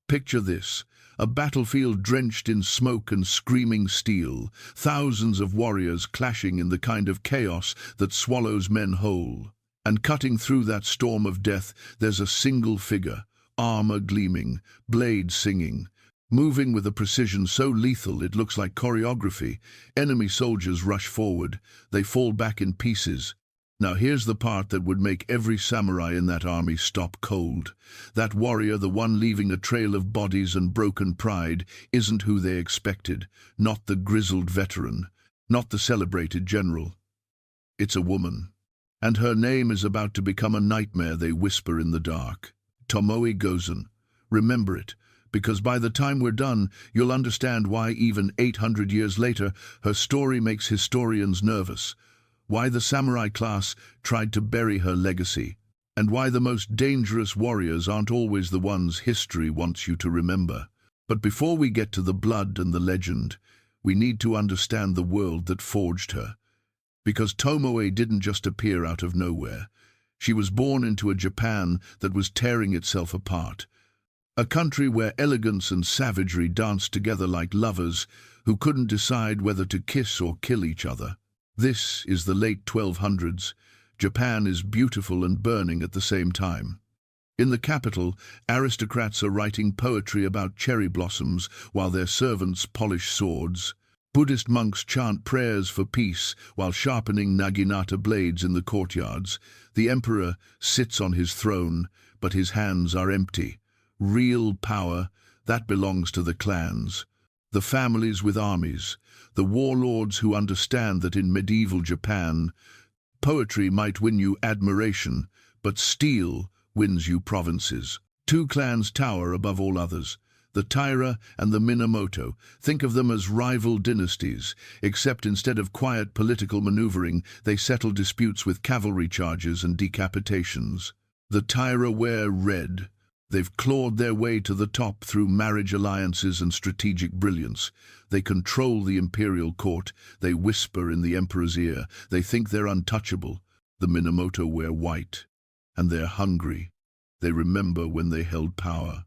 Picture this, a battlefield drenched in smoke and screaming steel, thousands of warriors clashing in the kind of chaos that swallows men whole. And cutting through that storm of death, there's a single figure, armor gleaming, blade singing, moving with a precision so lethal it looks like choreography. Enemy soldiers rush forward, they fall back in pieces. Now here's the part that would make every samurai in that army stop cold. That warrior, the one leaving a trail of bodies and broken pride, isn't who they expected, not the grizzled veteran, not the celebrated general. It's a woman. And her name is about to become a nightmare they whisper in the dark. Tomoe Gozen. Remember it, because by the time we're done, you'll understand why even 800 years later, her story makes historians nervous. Why the samurai class tried to bury her legacy, and why the most dangerous warriors aren't always the ones history wants you to remember. But before we get to the blood and the legend, we need to understand the world that forged her. Because Tomoe didn't just appear out of nowhere. She was born into a Japan that was tearing itself apart. A country where elegance and savagery danced together like lovers who couldn't decide whether to kiss or kill each other. This is the late 1200s. Japan is beautiful and burning at the same time. In the capital, aristocrats are writing poetry about cherry blossoms while their servants polish swords. Buddhist monks chant prayers for peace while sharpening naginata blades in the courtyards. The emperor sits on his throne, but his hands are empty. Real power, that belongs to the clans. The families with armies, the warlords who understand that in medieval Japan, poetry might win you admiration, but steel wins you provinces. Two clans tower above all others, the Taira and the Minamoto. Think of them as rival dynasties, except instead of quiet political maneuvering, they settle disputes with cavalry charges and decapitations. The Taira wear red. They've clawed their way to the top through marriage alliances and strategic brilliance. They control the imperial court. They whisper in the emperor's ear. They think they're untouchable. The Minamoto wear white, and they're hungry. They remember when they held power.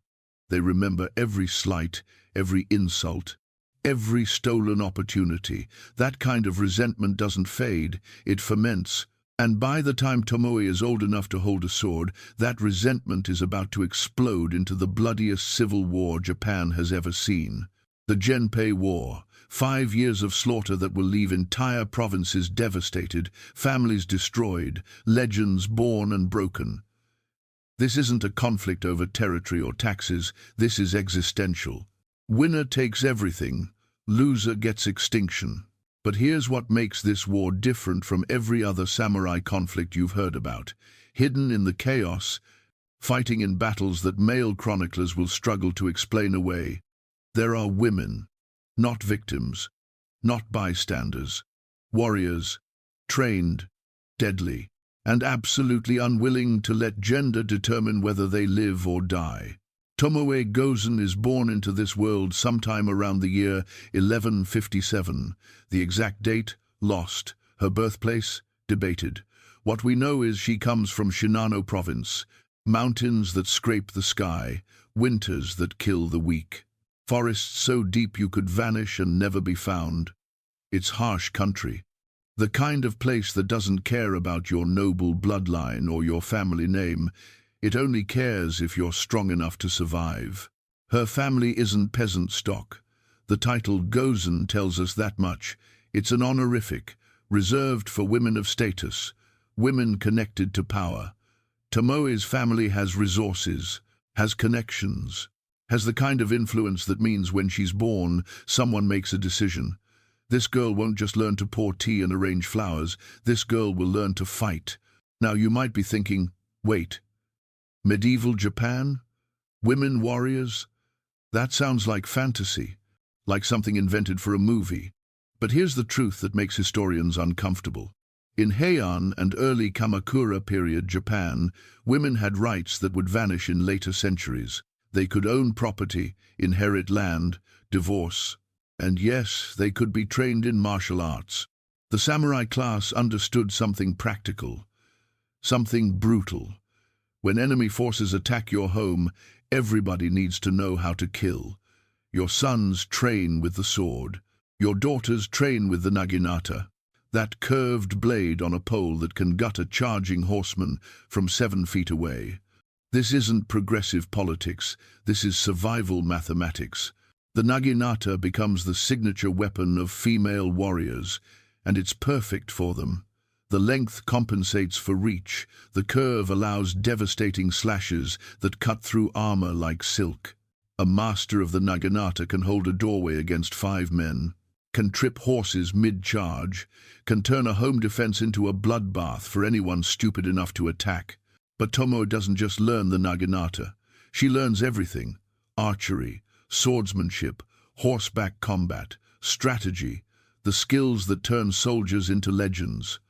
They remember every slight, every insult, every stolen opportunity. That kind of resentment doesn't fade, it ferments. And by the time Tomoe is old enough to hold a sword, that resentment is about to explode into the bloodiest civil war Japan has ever seen. The Genpei War, 5 years of slaughter that will leave entire provinces devastated, families destroyed, legends born and broken. This isn't a conflict over territory or taxes, this is existential. Winner takes everything, loser gets extinction. But here's what makes this war different from every other samurai conflict you've heard about. Hidden in the chaos, fighting in battles that male chroniclers will struggle to explain away, there are women, not victims, not bystanders, warriors, trained, deadly, and absolutely unwilling to let gender determine whether they live or die. Tomoe Gozen is born into this world sometime around the year 1157. The exact date, lost. Her birthplace, debated. What we know is she comes from Shinano province, mountains that scrape the sky, winters that kill the weak, forests so deep you could vanish and never be found. It's harsh country. The kind of place that doesn't care about your noble bloodline or your family name. It only cares if you're strong enough to survive. Her family isn't peasant stock. The title Gozen tells us that much. It's an honorific, reserved for women of status, women connected to power. Tomoe's family has resources, has connections, has the kind of influence that means when she's born, someone makes a decision. This girl won't just learn to pour tea and arrange flowers. This girl will learn to fight. Now you might be thinking, wait, medieval Japan? Women warriors? That sounds like fantasy, like something invented for a movie. But here's the truth that makes historians uncomfortable. In Heian and early Kamakura period Japan, women had rights that would vanish in later centuries. They could own property, inherit land, divorce, and yes, they could be trained in martial arts. The samurai class understood something practical, something brutal. When enemy forces attack your home, Everybody needs to know how to kill. Your sons train with the sword. Your daughters train with the naginata, that curved blade on a pole that can gut a charging horseman from 7 feet away. This isn't progressive politics, this is survival mathematics. The naginata becomes the signature weapon of female warriors, and it's perfect for them. The length compensates for reach, the curve allows devastating slashes that cut through armor like silk. A master of the naginata can hold a doorway against 5 men, can trip horses mid-charge, can turn a home defense into a bloodbath for anyone stupid enough to attack. But Tomoe doesn't just learn the naginata. She learns everything: archery, swordsmanship, horseback combat, strategy, the skills that turn soldiers into legends.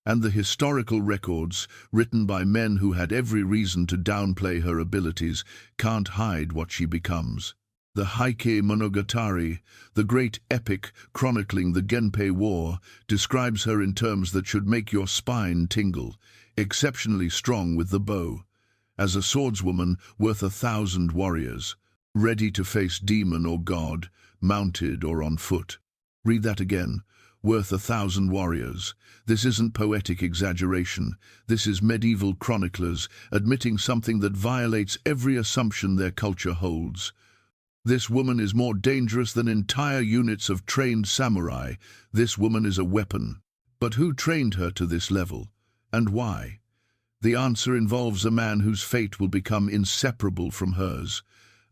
And the historical records, written by men who had every reason to downplay her abilities, can't hide what she becomes. The Heike Monogatari, the great epic chronicling the Genpei War, describes her in terms that should make your spine tingle: exceptionally strong with the bow, as a swordswoman worth 1,000 warriors, ready to face demon or god, mounted or on foot. Read that again. Worth 1,000 warriors. This isn't poetic exaggeration. This is medieval chroniclers admitting something that violates every assumption their culture holds. This woman is more dangerous than entire units of trained samurai. This woman is a weapon. But who trained her to this level? And why? The answer involves a man whose fate will become inseparable from hers.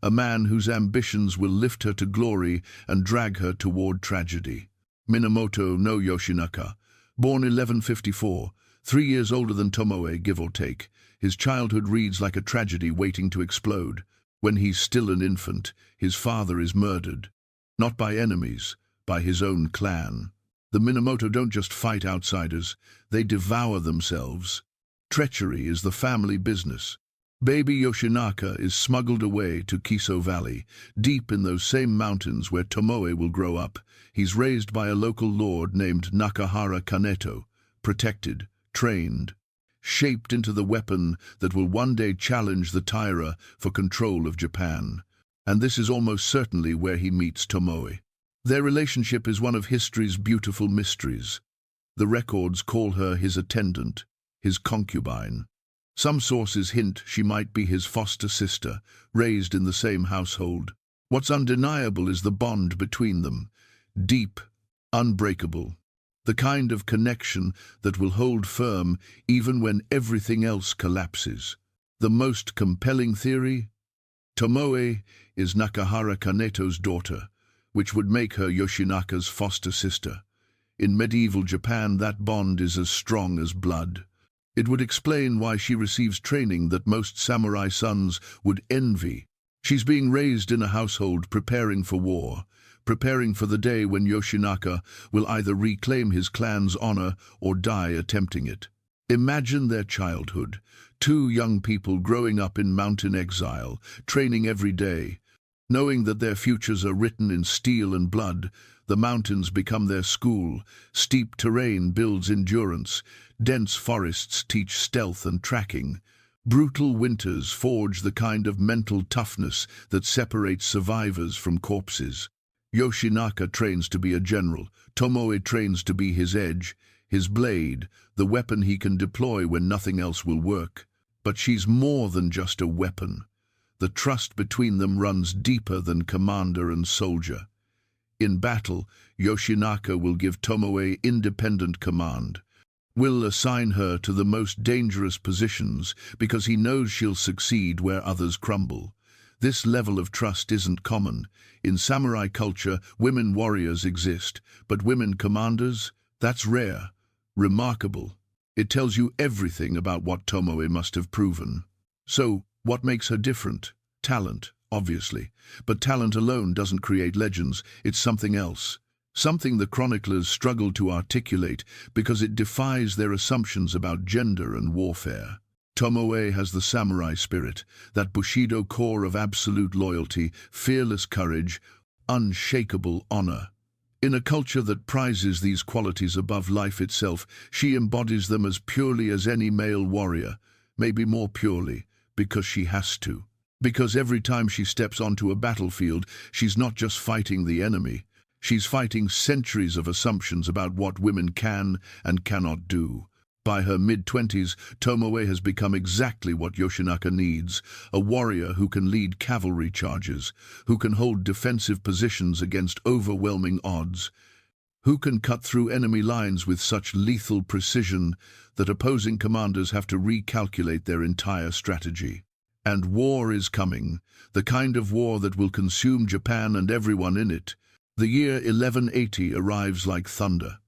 A man whose ambitions will lift her to glory and drag her toward tragedy. Minamoto no Yoshinaka, born 1154, 3 years older than Tomoe, give or take. His childhood reads like a tragedy waiting to explode. When he's still an infant, his father is murdered. Not by enemies, by his own clan. The Minamoto don't just fight outsiders, they devour themselves. Treachery is the family business. Baby Yoshinaka is smuggled away to Kiso Valley, deep in those same mountains where Tomoe will grow up. He's raised by a local lord named Nakahara Kaneto, protected, trained, shaped into the weapon that will one day challenge the Taira for control of Japan. And this is almost certainly where he meets Tomoe. Their relationship is one of history's beautiful mysteries. The records call her his attendant, his concubine. Some sources hint she might be his foster sister, raised in the same household. What's undeniable is the bond between them. Deep, unbreakable. The kind of connection that will hold firm even when everything else collapses. The most compelling theory? Tomoe is Nakahara Kaneto's daughter, which would make her Yoshinaka's foster sister. In medieval Japan, that bond is as strong as blood. It would explain why she receives training that most samurai sons would envy. She's being raised in a household preparing for war, preparing for the day when Yoshinaka will either reclaim his clan's honor or die attempting it. Imagine their childhood, 2 young people growing up in mountain exile, training every day. Knowing that their futures are written in steel and blood, the mountains become their school, steep terrain builds endurance, dense forests teach stealth and tracking. Brutal winters forge the kind of mental toughness that separates survivors from corpses. Yoshinaka trains to be a general. Tomoe trains to be his edge, his blade, the weapon he can deploy when nothing else will work. But she's more than just a weapon. The trust between them runs deeper than commander and soldier. In battle, Yoshinaka will give Tomoe independent command, will assign her to the most dangerous positions because he knows she'll succeed where others crumble. This level of trust isn't common. In samurai culture, women warriors exist, but women commanders? That's rare, remarkable. It tells you everything about what Tomoe must have proven. So, what makes her different? Talent, obviously. But talent alone doesn't create legends, it's something else. Something the chroniclers struggle to articulate because it defies their assumptions about gender and warfare. Tomoe has the samurai spirit, that Bushido core of absolute loyalty, fearless courage, unshakable honor. In a culture that prizes these qualities above life itself, she embodies them as purely as any male warrior, maybe more purely, because she has to. Because every time she steps onto a battlefield, she's not just fighting the enemy. She's fighting centuries of assumptions about what women can and cannot do. By her mid-20s, Tomoe has become exactly what Yoshinaka needs, a warrior who can lead cavalry charges, who can hold defensive positions against overwhelming odds, who can cut through enemy lines with such lethal precision that opposing commanders have to recalculate their entire strategy. And war is coming, the kind of war that will consume Japan and everyone in it. The year 1180 arrives like thunder.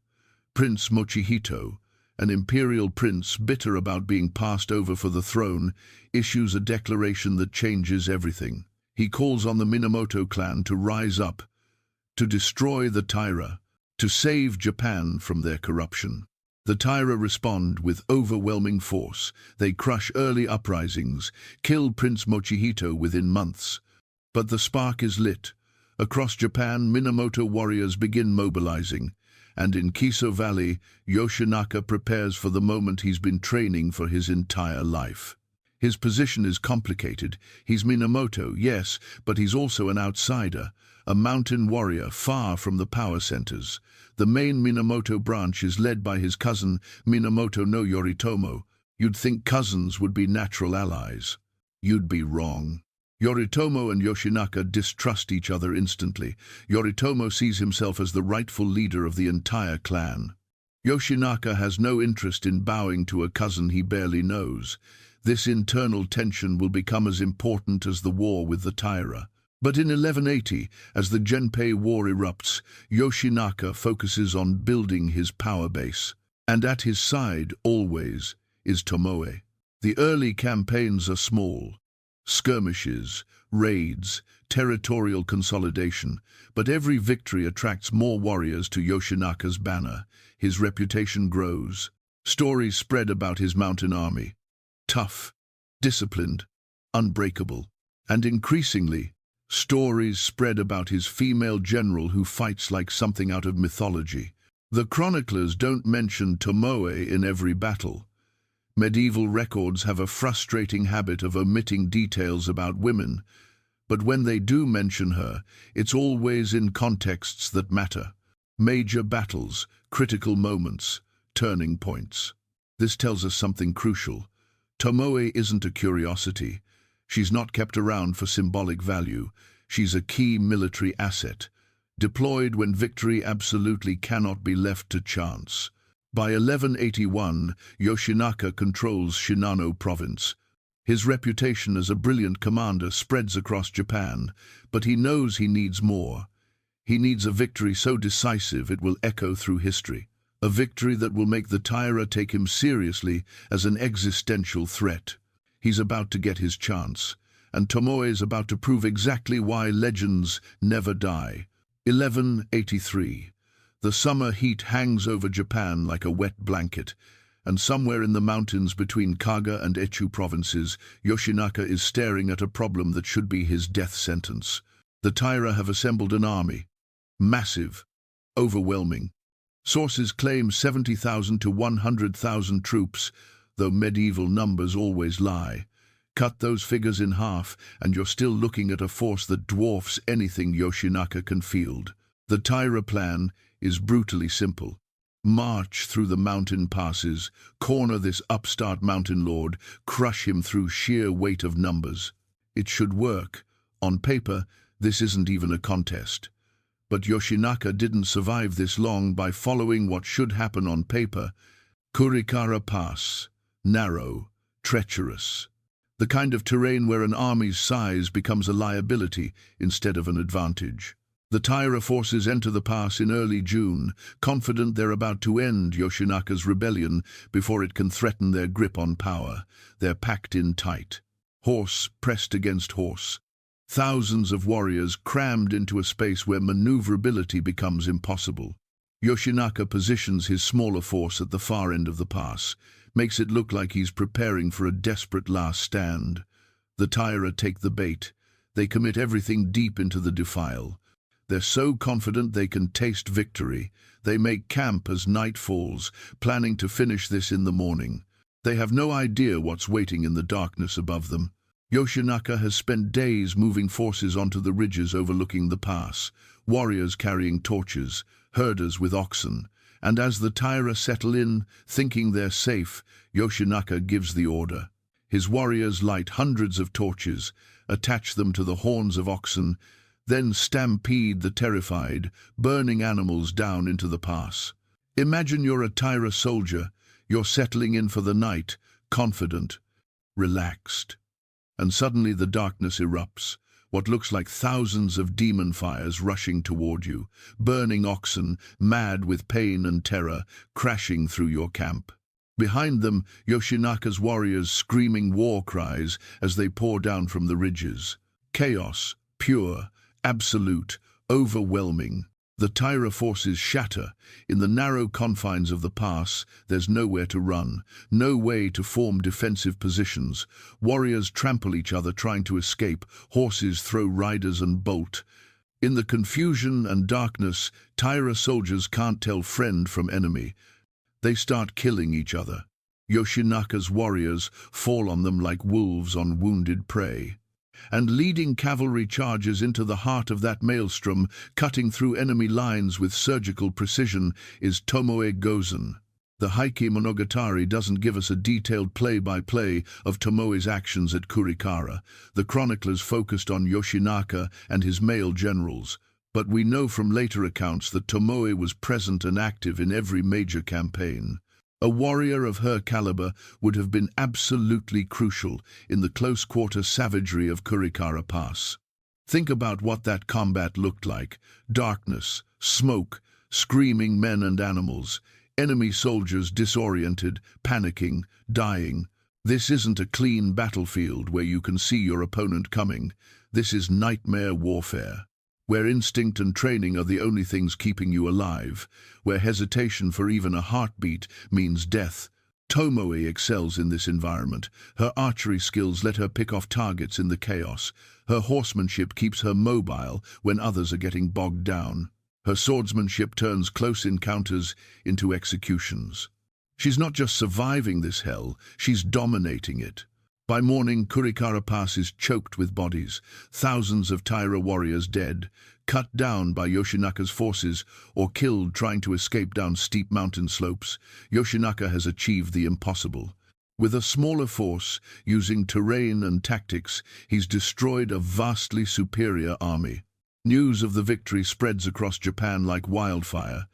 Prince Mochihito, an imperial prince bitter about being passed over for the throne, issues a declaration that changes everything. He calls on the Minamoto clan to rise up, to destroy the Taira, to save Japan from their corruption. The Taira respond with overwhelming force. They crush early uprisings, kill Prince Mochihito within months. But the spark is lit. Across Japan, Minamoto warriors begin mobilizing, and in Kiso Valley, Yoshinaka prepares for the moment he's been training for his entire life. His position is complicated. He's Minamoto, yes, but he's also an outsider, a mountain warrior far from the power centers. The main Minamoto branch is led by his cousin, Minamoto no Yoritomo. You'd think cousins would be natural allies. You'd be wrong. Yoritomo and Yoshinaka distrust each other instantly. Yoritomo sees himself as the rightful leader of the entire clan. Yoshinaka has no interest in bowing to a cousin he barely knows. This internal tension will become as important as the war with the Taira. But in 1180, as the Genpei War erupts, Yoshinaka focuses on building his power base. And at his side, always, is Tomoe. The early campaigns are small. Skirmishes, raids, territorial consolidation, but every victory attracts more warriors to Yoshinaka's banner. His reputation grows. Stories spread about his mountain army. Tough, disciplined, unbreakable. And increasingly, stories spread about his female general who fights like something out of mythology. The chroniclers don't mention Tomoe in every battle. Medieval records have a frustrating habit of omitting details about women, but when they do mention her, it's always in contexts that matter. Major battles, critical moments, turning points. This tells us something crucial. Tomoe isn't a curiosity. She's not kept around for symbolic value. She's a key military asset, deployed when victory absolutely cannot be left to chance. By 1181, Yoshinaka controls Shinano province. His reputation as a brilliant commander spreads across Japan, but he knows he needs more. He needs a victory so decisive it will echo through history, a victory that will make the Taira take him seriously as an existential threat. He's about to get his chance, and Tomoe is about to prove exactly why legends never die. 1183. The summer heat hangs over Japan like a wet blanket, and somewhere in the mountains between Kaga and Echu provinces, Yoshinaka is staring at a problem that should be his death sentence. The Taira have assembled an army. Massive, overwhelming. Sources claim 70,000 to 100,000 troops, though medieval numbers always lie. Cut those figures in half, and you're still looking at a force that dwarfs anything Yoshinaka can field. The Taira plan is brutally simple. March through the mountain passes, corner this upstart mountain lord, crush him through sheer weight of numbers. It should work. On paper, this isn't even a contest. But Yoshinaka didn't survive this long by following what should happen on paper. Kurikara Pass. Narrow, treacherous. The kind of terrain where an army's size becomes a liability instead of an advantage. The Taira forces enter the pass in early June, confident they're about to end Yoshinaka's rebellion before it can threaten their grip on power. They're packed in tight. Horse pressed against horse. Thousands of warriors crammed into a space where maneuverability becomes impossible. Yoshinaka positions his smaller force at the far end of the pass, makes it look like he's preparing for a desperate last stand. The Taira take the bait. They commit everything deep into the defile. They're so confident they can taste victory. They make camp as night falls, planning to finish this in the morning. They have no idea what's waiting in the darkness above them. Yoshinaka has spent days moving forces onto the ridges overlooking the pass, warriors carrying torches, herders with oxen, and as the Taira settle in, thinking they're safe, Yoshinaka gives the order. His warriors light hundreds of torches, attach them to the horns of oxen, then stampede the terrified, burning animals down into the pass. Imagine you're a Taira soldier, you're settling in for the night, confident, relaxed. And suddenly the darkness erupts, what looks like thousands of demon fires rushing toward you, burning oxen, mad with pain and terror, crashing through your camp. Behind them, Yoshinaka's warriors screaming war cries as they pour down from the ridges. Chaos, pure, absolute, overwhelming. The Taira forces shatter. In the narrow confines of the pass, there's nowhere to run, no way to form defensive positions. Warriors trample each other trying to escape, horses throw riders and bolt. In the confusion and darkness, Taira soldiers can't tell friend from enemy. They start killing each other. Yoshinaka's warriors fall on them like wolves on wounded prey. And leading cavalry charges into the heart of that maelstrom, cutting through enemy lines with surgical precision, is Tomoe Gozen. The Heike Monogatari doesn't give us a detailed play-by-play of Tomoe's actions at Kurikara. The chroniclers focused on Yoshinaka and his male generals. But we know from later accounts that Tomoe was present and active in every major campaign. A warrior of her caliber would have been absolutely crucial in the close-quarter savagery of Kurikara Pass. Think about what that combat looked like. Darkness, smoke, screaming men and animals, enemy soldiers disoriented, panicking, dying. This isn't a clean battlefield where you can see your opponent coming. This is nightmare warfare, where instinct and training are the only things keeping you alive, where hesitation for even a heartbeat means death. Tomoe excels in this environment. Her archery skills let her pick off targets in the chaos. Her horsemanship keeps her mobile when others are getting bogged down. Her swordsmanship turns close encounters into executions. She's not just surviving this hell, she's dominating it. By morning, Kurikara Pass is choked with bodies, thousands of Taira warriors dead, cut down by Yoshinaka's forces or killed trying to escape down steep mountain slopes. Yoshinaka has achieved the impossible. With a smaller force, using terrain and tactics, he's destroyed a vastly superior army. News of the victory spreads across Japan like wildfire.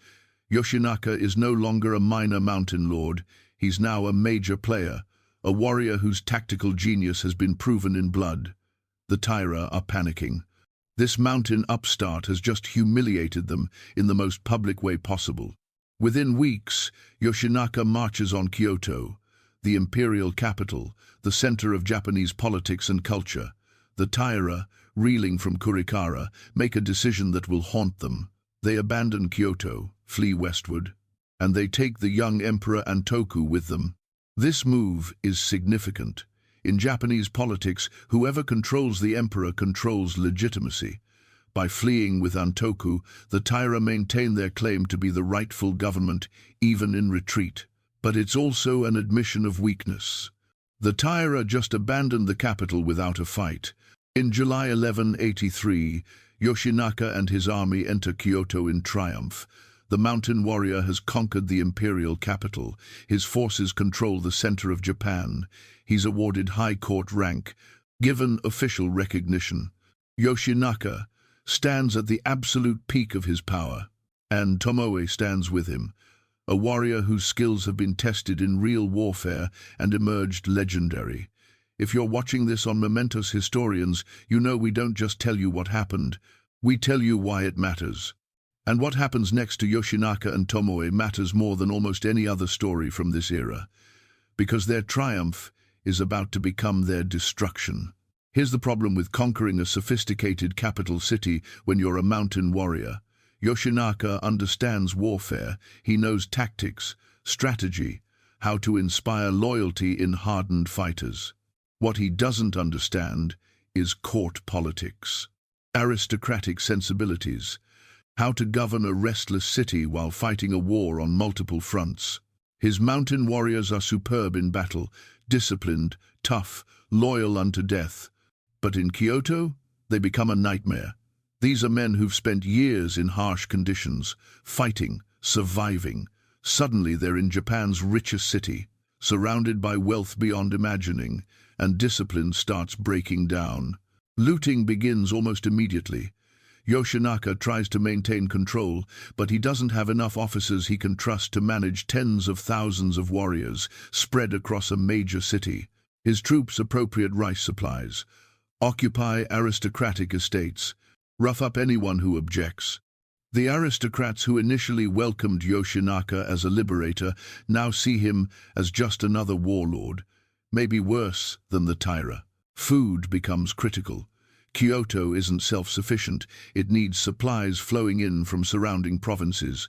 Yoshinaka is no longer a minor mountain lord, he's now a major player, a warrior whose tactical genius has been proven in blood. The Taira are panicking. This mountain upstart has just humiliated them in the most public way possible. Within weeks, Yoshinaka marches on Kyoto, the imperial capital, the center of Japanese politics and culture. The Taira, reeling from Kurikara, make a decision that will haunt them. They abandon Kyoto, flee westward, and they take the young Emperor Antoku with them. This move is significant. In Japanese politics, whoever controls the emperor controls legitimacy. By fleeing with Antoku, the Taira maintain their claim to be the rightful government, even in retreat. But it's also an admission of weakness. The Taira just abandoned the capital without a fight. In July 1183, Yoshinaka and his army enter Kyoto in triumph. The mountain warrior has conquered the imperial capital. His forces control the center of Japan. He's awarded high court rank, given official recognition. Yoshinaka stands at the absolute peak of his power, and Tomoe stands with him, a warrior whose skills have been tested in real warfare and emerged legendary. If you're watching this on Mementos Historians, you know we don't just tell you what happened, we tell you why it matters. And what happens next to Yoshinaka and Tomoe matters more than almost any other story from this era, because their triumph is about to become their destruction. Here's the problem with conquering a sophisticated capital city when you're a mountain warrior. Yoshinaka understands warfare. He knows tactics, strategy, how to inspire loyalty in hardened fighters. What he doesn't understand is court politics, aristocratic sensibilities, how to govern a restless city while fighting a war on multiple fronts. His mountain warriors are superb in battle, disciplined, tough, loyal unto death. But in Kyoto, they become a nightmare. These are men who've spent years in harsh conditions, fighting, surviving. Suddenly they're in Japan's richest city, surrounded by wealth beyond imagining, and discipline starts breaking down. Looting begins almost immediately. Yoshinaka tries to maintain control, but he doesn't have enough officers he can trust to manage tens of thousands of warriors spread across a major city. His troops appropriate rice supplies, occupy aristocratic estates, rough up anyone who objects. The aristocrats who initially welcomed Yoshinaka as a liberator now see him as just another warlord, maybe worse than the Taira. Food becomes critical. Kyoto isn't self-sufficient, it needs supplies flowing in from surrounding provinces.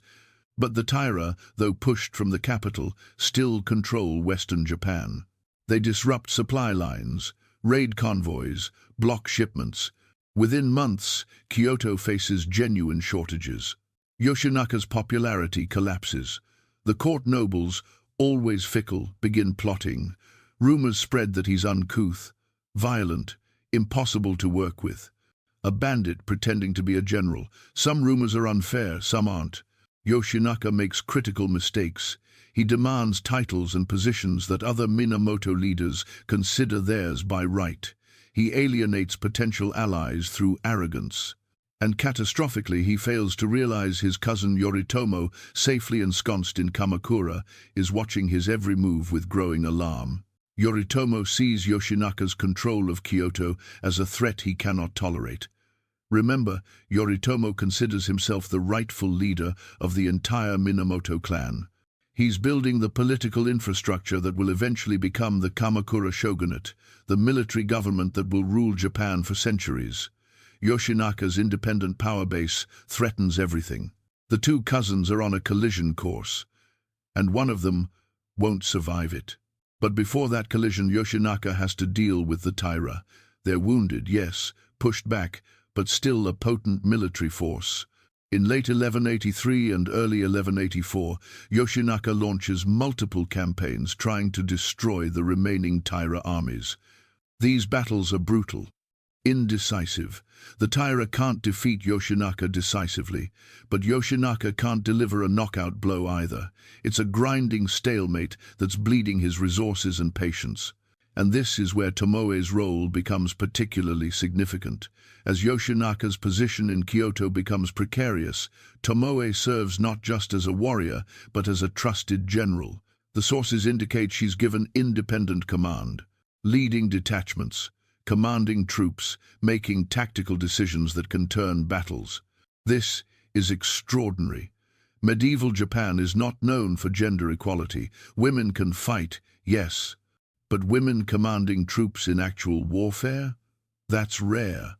But the Taira, though pushed from the capital, still control western Japan. They disrupt supply lines, raid convoys, block shipments. Within months, Kyoto faces genuine shortages. Yoshinaka's popularity collapses. The court nobles, always fickle, begin plotting. Rumors spread that he's uncouth, violent, impossible to work with. A bandit pretending to be a general. Some rumors are unfair, some aren't. Yoshinaka makes critical mistakes. He demands titles and positions that other Minamoto leaders consider theirs by right. He alienates potential allies through arrogance. And catastrophically, he fails to realize his cousin Yoritomo, safely ensconced in Kamakura, is watching his every move with growing alarm. Yoritomo sees Yoshinaka's control of Kyoto as a threat he cannot tolerate. Remember, Yoritomo considers himself the rightful leader of the entire Minamoto clan. He's building the political infrastructure that will eventually become the Kamakura shogunate, the military government that will rule Japan for centuries. Yoshinaka's independent power base threatens everything. The two cousins are on a collision course, and one of them won't survive it. But before that collision, Yoshinaka has to deal with the Taira. They're wounded, yes, pushed back, but still a potent military force. In late 1183 and early 1184, Yoshinaka launches multiple campaigns trying to destroy the remaining Taira armies. These battles are brutal, indecisive. The Taira can't defeat Yoshinaka decisively, but Yoshinaka can't deliver a knockout blow either. It's a grinding stalemate that's bleeding his resources and patience. And this is where Tomoe's role becomes particularly significant. As Yoshinaka's position in Kyoto becomes precarious, Tomoe serves not just as a warrior, but as a trusted general. The sources indicate she's given independent command, leading detachments, commanding troops, making tactical decisions that can turn battles. This is extraordinary. Medieval Japan is not known for gender equality. Women can fight, yes, but women commanding troops in actual warfare? That's rare.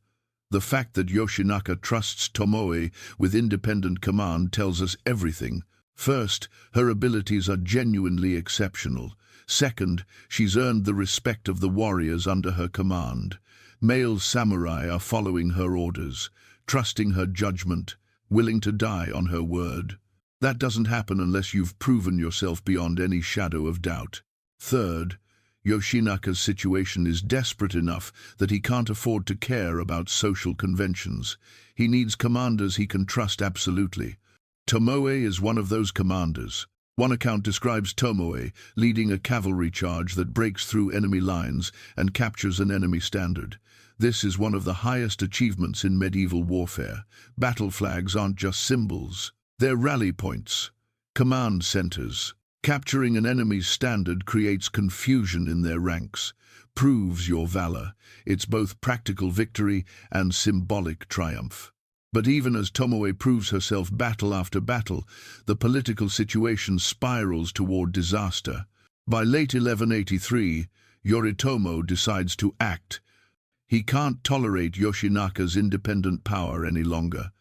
The fact that Yoshinaka trusts Tomoe with independent command tells us everything. First, her abilities are genuinely exceptional. Second, she's earned the respect of the warriors under her command. Male samurai are following her orders, trusting her judgment, willing to die on her word. That doesn't happen unless you've proven yourself beyond any shadow of doubt. Third, Yoshinaka's situation is desperate enough that he can't afford to care about social conventions. He needs commanders he can trust absolutely. Tomoe is one of those commanders. One account describes Tomoe leading a cavalry charge that breaks through enemy lines and captures an enemy standard. This is one of the highest achievements in medieval warfare. Battle flags aren't just symbols. They're rally points, command centers. Capturing an enemy's standard creates confusion in their ranks, proves your valor. It's both practical victory and symbolic triumph. But even as Tomoe proves herself battle after battle, the political situation spirals toward disaster. By late 1183, Yoritomo decides to act. He can't tolerate Yoshinaka's independent power any longer.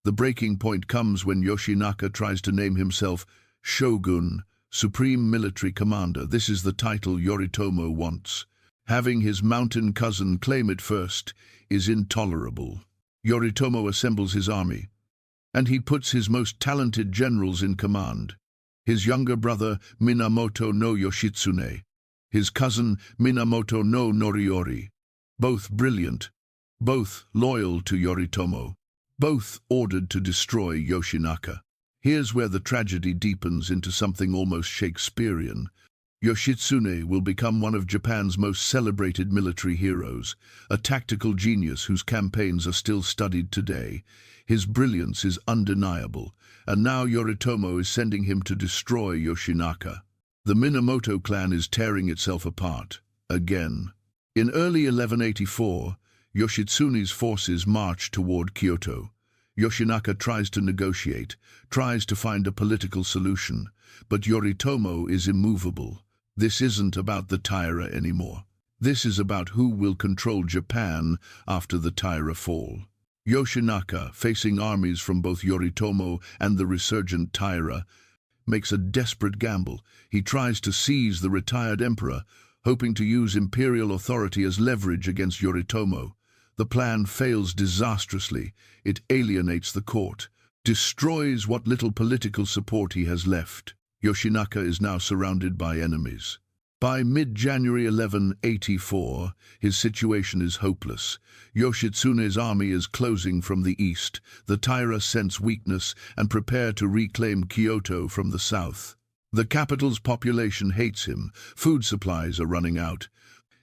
The breaking point comes when Yoshinaka tries to name himself shogun, supreme military commander. This is the title Yoritomo wants. Having his mountain cousin claim it first is intolerable. Yoritomo assembles his army, and he puts his most talented generals in command. his younger brother Minamoto no Yoshitsune, his cousin Minamoto no Noriori, both brilliant, both loyal to Yoritomo, both ordered to destroy Yoshinaka. Here's where the tragedy deepens into something almost Shakespearean. Yoshitsune will become one of Japan's most celebrated military heroes, a tactical genius whose campaigns are still studied today. His brilliance is undeniable, and now Yoritomo is sending him to destroy Yoshinaka. The Minamoto clan is tearing itself apart, again. In early 1184, Yoshitsune's forces march toward Kyoto. Yoshinaka tries to negotiate, tries to find a political solution, but Yoritomo is immovable. This isn't about the Taira anymore. This is about who will control Japan after the Taira fall. Yoshinaka, facing armies from both Yoritomo and the resurgent Taira, makes a desperate gamble. He tries to seize the retired emperor, hoping to use imperial authority as leverage against Yoritomo. The plan fails disastrously. It alienates the court, destroys what little political support he has left. Yoshinaka is now surrounded by enemies. By mid-January 1184, his situation is hopeless. Yoshitsune's army is closing from the east. The Taira sense weakness and prepare to reclaim Kyoto from the south. The capital's population hates him. Food supplies are running out.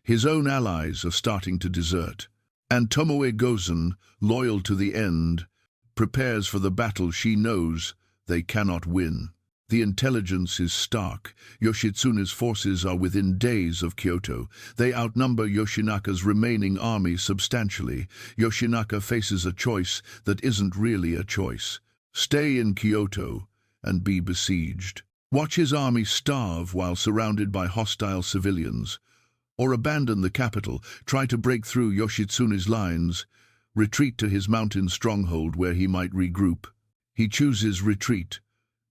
His own allies are starting to desert. And Tomoe Gozen, loyal to the end, prepares for the battle she knows they cannot win. The intelligence is stark. Yoshitsune's forces are within days of Kyoto. They outnumber Yoshinaka's remaining army substantially. Yoshinaka faces a choice that isn't really a choice. Stay in Kyoto and be besieged. Watch his army starve while surrounded by hostile civilians. Or abandon the capital, try to break through Yoshitsune's lines, retreat to his mountain stronghold where he might regroup. He chooses retreat.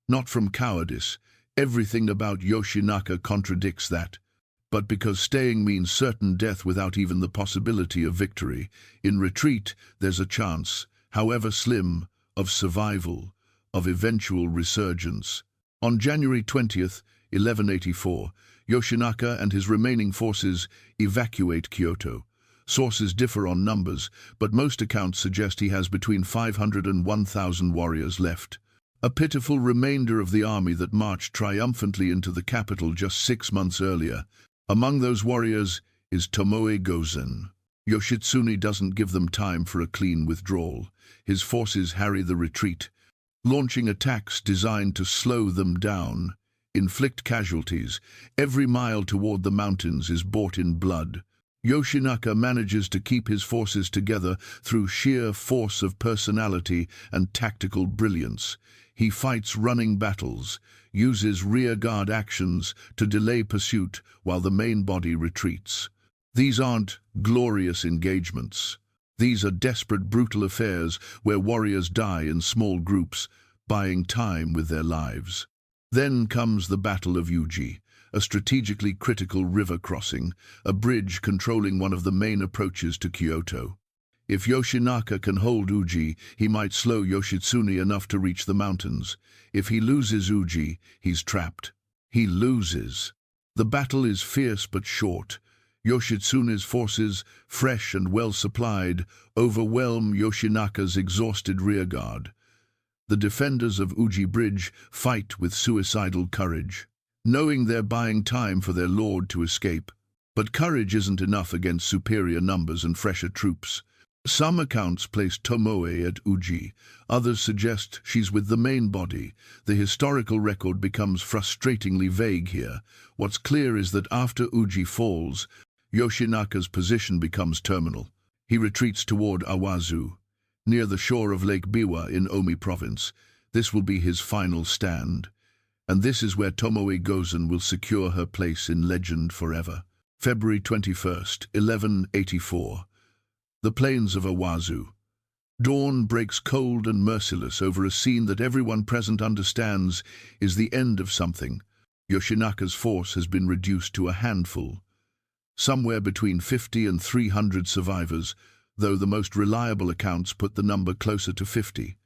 Not from cowardice, everything about Yoshinaka contradicts that, but because staying means certain death without even the possibility of victory. In retreat, there's a chance, however slim, of survival, of eventual resurgence. On January 20th, 1184, Yoshinaka and his remaining forces evacuate Kyoto. Sources differ on numbers, but most accounts suggest he has between 500 and 1,000 warriors left. A pitiful remainder of the army that marched triumphantly into the capital just 6 months earlier. Among those warriors is Tomoe Gozen. Yoshitsune doesn't give them time for a clean withdrawal. His forces harry the retreat, launching attacks designed to slow them down, inflict casualties. Every mile toward the mountains is bought in blood. Yoshinaka manages to keep his forces together through sheer force of personality and tactical brilliance. He fights running battles, uses rearguard actions to delay pursuit while the main body retreats. These aren't glorious engagements. These are desperate, brutal affairs where warriors die in small groups, buying time with their lives. Then comes the Battle of Uji, a strategically critical river crossing, a bridge controlling one of the main approaches to Kyoto. If Yoshinaka can hold Uji, he might slow Yoshitsune enough to reach the mountains. If he loses Uji, he's trapped. He loses. The battle is fierce but short. Yoshitsune's forces, fresh and well supplied, overwhelm Yoshinaka's exhausted rearguard. The defenders of Uji Bridge fight with suicidal courage, knowing they're buying time for their lord to escape. But courage isn't enough against superior numbers and fresher troops. Some accounts place Tomoe at Uji, others suggest she's with the main body. The historical record becomes frustratingly vague here. What's clear is that after Uji falls, Yoshinaka's position becomes terminal. He retreats toward Awazu, near the shore of Lake Biwa in Omi province. This will be his final stand. And this is where Tomoe Gozen will secure her place in legend forever. February 21st, 1184. The plains of Awazu. Dawn breaks cold and merciless over a scene that everyone present understands is the end of something. Yoshinaka's force has been reduced to a handful. Somewhere between 50 and 300 survivors, though the most reliable accounts put the number closer to 50.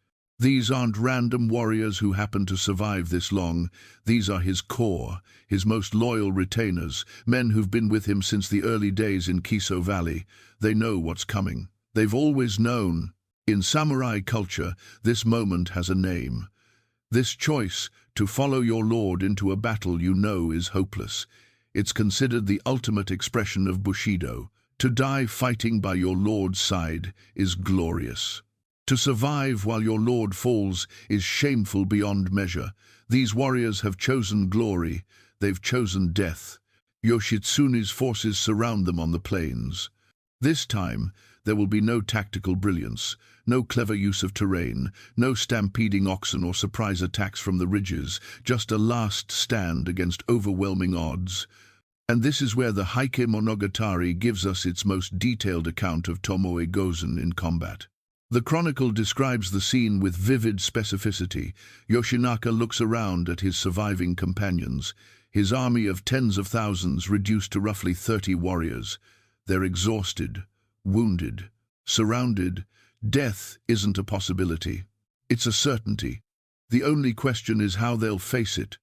These aren't random warriors who happen to survive this long. These are his core, his most loyal retainers, men who've been with him since the early days in Kiso Valley. They know what's coming. They've always known. In samurai culture, this moment has a name. This choice, to follow your lord into a battle you know is hopeless. It's considered the ultimate expression of Bushido. To die fighting by your lord's side is glorious. To survive while your lord falls is shameful beyond measure. These warriors have chosen glory. They've chosen death. Yoshitsune's forces surround them on the plains. This time, there will be no tactical brilliance, no clever use of terrain, no stampeding oxen or surprise attacks from the ridges, just a last stand against overwhelming odds. And this is where the Heike Monogatari gives us its most detailed account of Tomoe Gozen in combat. The chronicle describes the scene with vivid specificity. Yoshinaka looks around at his surviving companions, his army of tens of thousands reduced to roughly 30 warriors. They're exhausted, wounded, surrounded. Death isn't a possibility. It's a certainty. The only question is how they'll face it.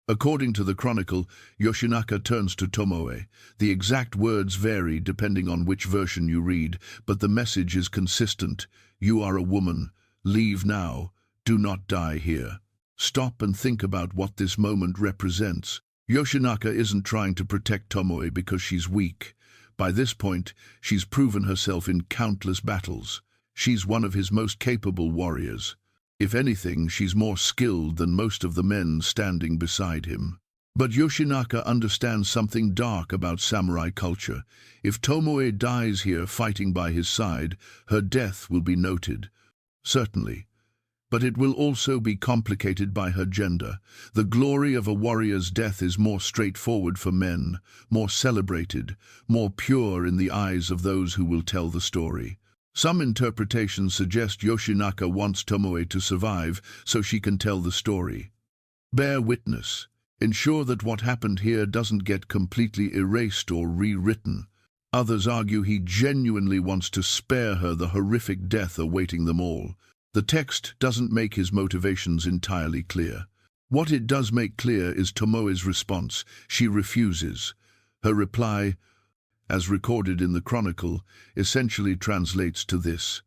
According to the chronicle, Yoshinaka turns to Tomoe. The exact words vary depending on which version you read, but the message is consistent. You are a woman. Leave now. Do not die here. Stop and think about what this moment represents. Yoshinaka isn't trying to protect Tomoe because she's weak. By this point, she's proven herself in countless battles. She's one of his most capable warriors. If anything, she's more skilled than most of the men standing beside him. But Yoshinaka understands something dark about samurai culture. If Tomoe dies here fighting by his side, her death will be noted. Certainly. But it will also be complicated by her gender. The glory of a warrior's death is more straightforward for men, more celebrated, more pure in the eyes of those who will tell the story. Some interpretations suggest Yoshinaka wants Tomoe to survive so she can tell the story. Bear witness. Ensure that what happened here doesn't get completely erased or rewritten. Others argue he genuinely wants to spare her the horrific death awaiting them all. The text doesn't make his motivations entirely clear. What it does make clear is Tomoe's response. She refuses. Her reply, as recorded in the chronicle, essentially translates to this: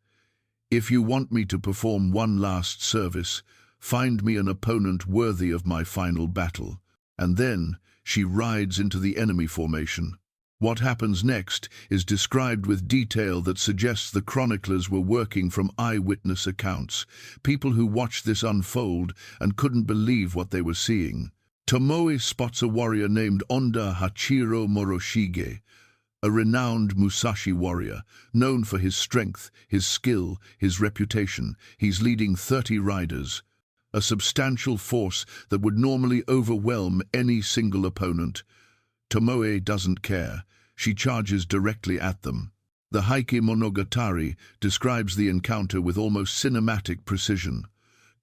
"If you want me to perform one last service, find me an opponent worthy of my final battle." And then she rides into the enemy formation. What happens next is described with detail that suggests the chroniclers were working from eyewitness accounts, people who watched this unfold and couldn't believe what they were seeing. Tomoe spots a warrior named Onda Hachiro Moroshige, a renowned Musashi warrior, known for his strength, his skill, his reputation. He's leading 30 riders, a substantial force that would normally overwhelm any single opponent. Tomoe doesn't care. She charges directly at them. The Heike Monogatari describes the encounter with almost cinematic precision.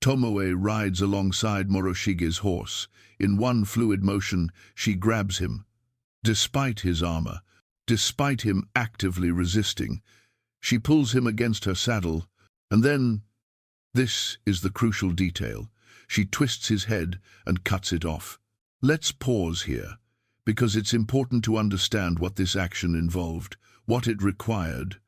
Tomoe rides alongside Moroshige's horse. In one fluid motion, she grabs him. Despite his armor, despite him actively resisting, she pulls him against her saddle, and then, this is the crucial detail, she twists his head and cuts it off. Let's pause here, because it's important to understand what this action involved, what it required.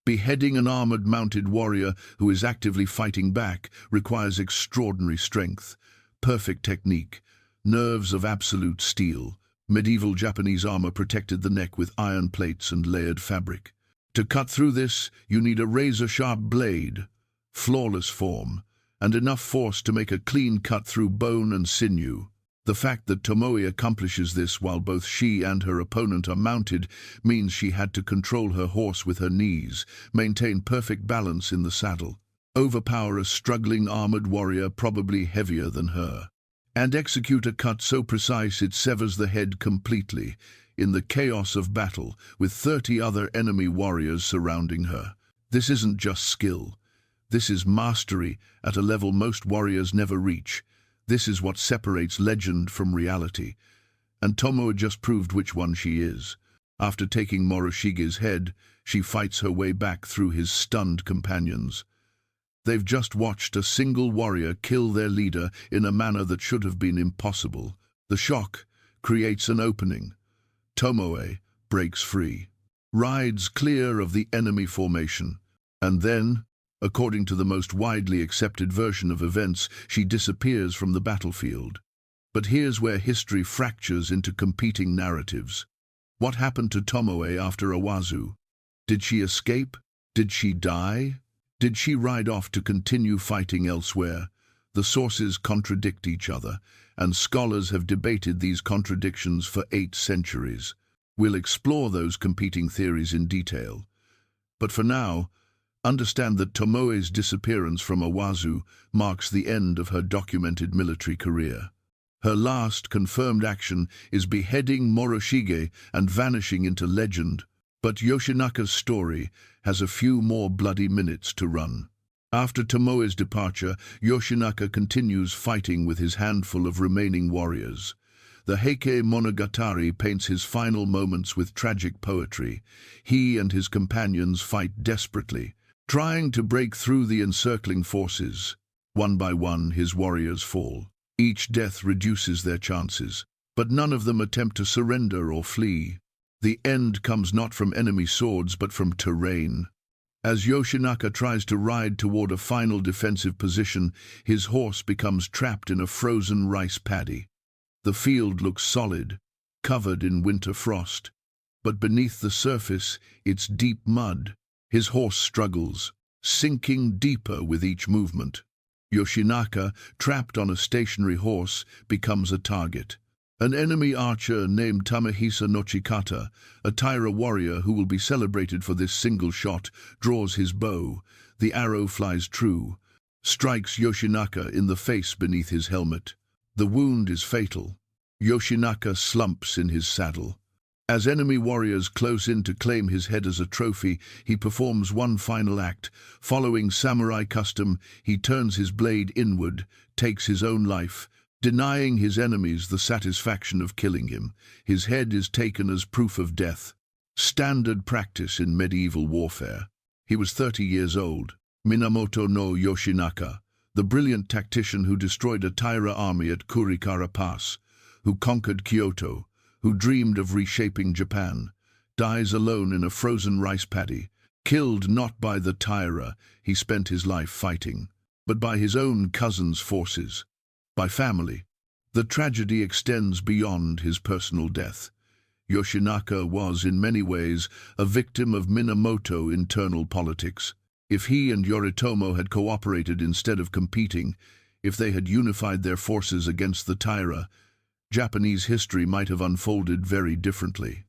Beheading an armored mounted warrior who is actively fighting back requires extraordinary strength, perfect technique, nerves of absolute steel. Medieval Japanese armor protected the neck with iron plates and layered fabric. To cut through this, you need a razor-sharp blade, flawless form, and enough force to make a clean cut through bone and sinew. The fact that Tomoe accomplishes this while both she and her opponent are mounted means she had to control her horse with her knees, maintain perfect balance in the saddle, overpower a struggling armored warrior probably heavier than her, and execute a cut so precise it severs the head completely, in the chaos of battle, with 30 other enemy warriors surrounding her. This isn't just skill. This is mastery at a level most warriors never reach. This is what separates legend from reality. And Tomoe just proved which one she is. After taking Moroshige's head, she fights her way back through his stunned companions. They've just watched a single warrior kill their leader in a manner that should have been impossible. The shock creates an opening. Tomoe breaks free, rides clear of the enemy formation, and then, according to the most widely accepted version of events, she disappears from the battlefield. But here's where history fractures into competing narratives. What happened to Tomoe after Awazu? Did she escape? Did she die? Did she ride off to continue fighting elsewhere? The sources contradict each other, and scholars have debated these contradictions for 8 centuries. We'll explore those competing theories in detail. But for now, understand that Tomoe's disappearance from Awazu marks the end of her documented military career. Her last confirmed action is beheading Moroshige and vanishing into legend, but Yoshinaka's story has a few more bloody minutes to run. After Tomoe's departure, Yoshinaka continues fighting with his handful of remaining warriors. The Heike Monogatari paints his final moments with tragic poetry. He and his companions fight desperately, trying to break through the encircling forces. One by one, his warriors fall. Each death reduces their chances, but none of them attempt to surrender or flee. The end comes not from enemy swords, but from terrain. As Yoshinaka tries to ride toward a final defensive position, his horse becomes trapped in a frozen rice paddy. The field looks solid, covered in winter frost, but beneath the surface, it's deep mud. His horse struggles, sinking deeper with each movement. Yoshinaka, trapped on a stationary horse, becomes a target. An enemy archer named Tamehisa no Chikata, a Taira warrior who will be celebrated for this single shot, draws his bow. The arrow flies true, strikes Yoshinaka in the face beneath his helmet. The wound is fatal. Yoshinaka slumps in his saddle. As enemy warriors close in to claim his head as a trophy, he performs one final act. Following samurai custom, he turns his blade inward, takes his own life, denying his enemies the satisfaction of killing him. His head is taken as proof of death, standard practice in medieval warfare. He was 30 years old, Minamoto no Yoshinaka, the brilliant tactician who destroyed a Taira army at Kurikara Pass, who conquered Kyoto, who dreamed of reshaping Japan, dies alone in a frozen rice paddy, killed not by the Taira he spent his life fighting, but by his own cousin's forces, by family. The tragedy extends beyond his personal death. Yoshinaka was, in many ways, a victim of Minamoto internal politics. If he and Yoritomo had cooperated instead of competing, if they had unified their forces against the Taira, Japanese history might have unfolded very differently.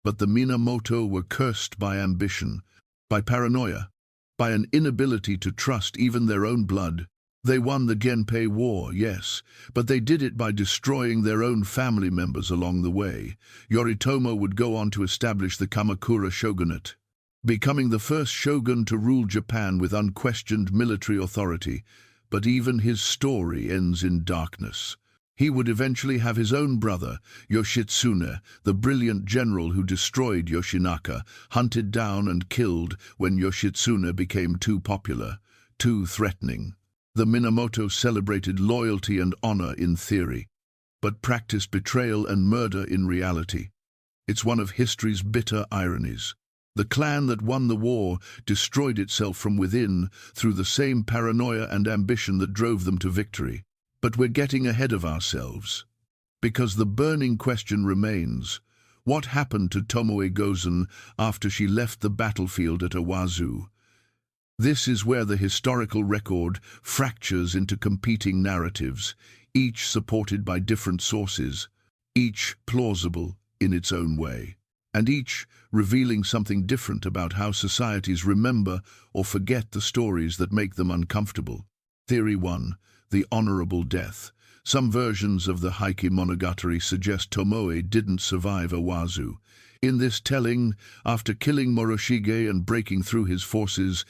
But the Minamoto were cursed by ambition, by paranoia, by an inability to trust even their own blood. They won the Genpei War, yes, but they did it by destroying their own family members along the way. Yoritomo would go on to establish the Kamakura shogunate, becoming the first shogun to rule Japan with unquestioned military authority. But even his story ends in darkness. He would eventually have his own brother, Yoshitsune, the brilliant general who destroyed Yoshinaka, hunted down and killed when Yoshitsune became too popular, too threatening. The Minamoto celebrated loyalty and honor in theory, but practiced betrayal and murder in reality. It's one of history's bitter ironies. The clan that won the war destroyed itself from within through the same paranoia and ambition that drove them to victory. But we're getting ahead of ourselves, because the burning question remains: what happened to Tomoe Gozen after she left the battlefield at Awazu? This is where the historical record fractures into competing narratives, each supported by different sources, each plausible in its own way, and each revealing something different about how societies remember or forget the stories that make them uncomfortable. Theory 1. The honorable death. Some versions of the Heike Monogatari suggest Tomoe didn't survive Awazu. In this telling, after killing Moroshige and breaking through his forces,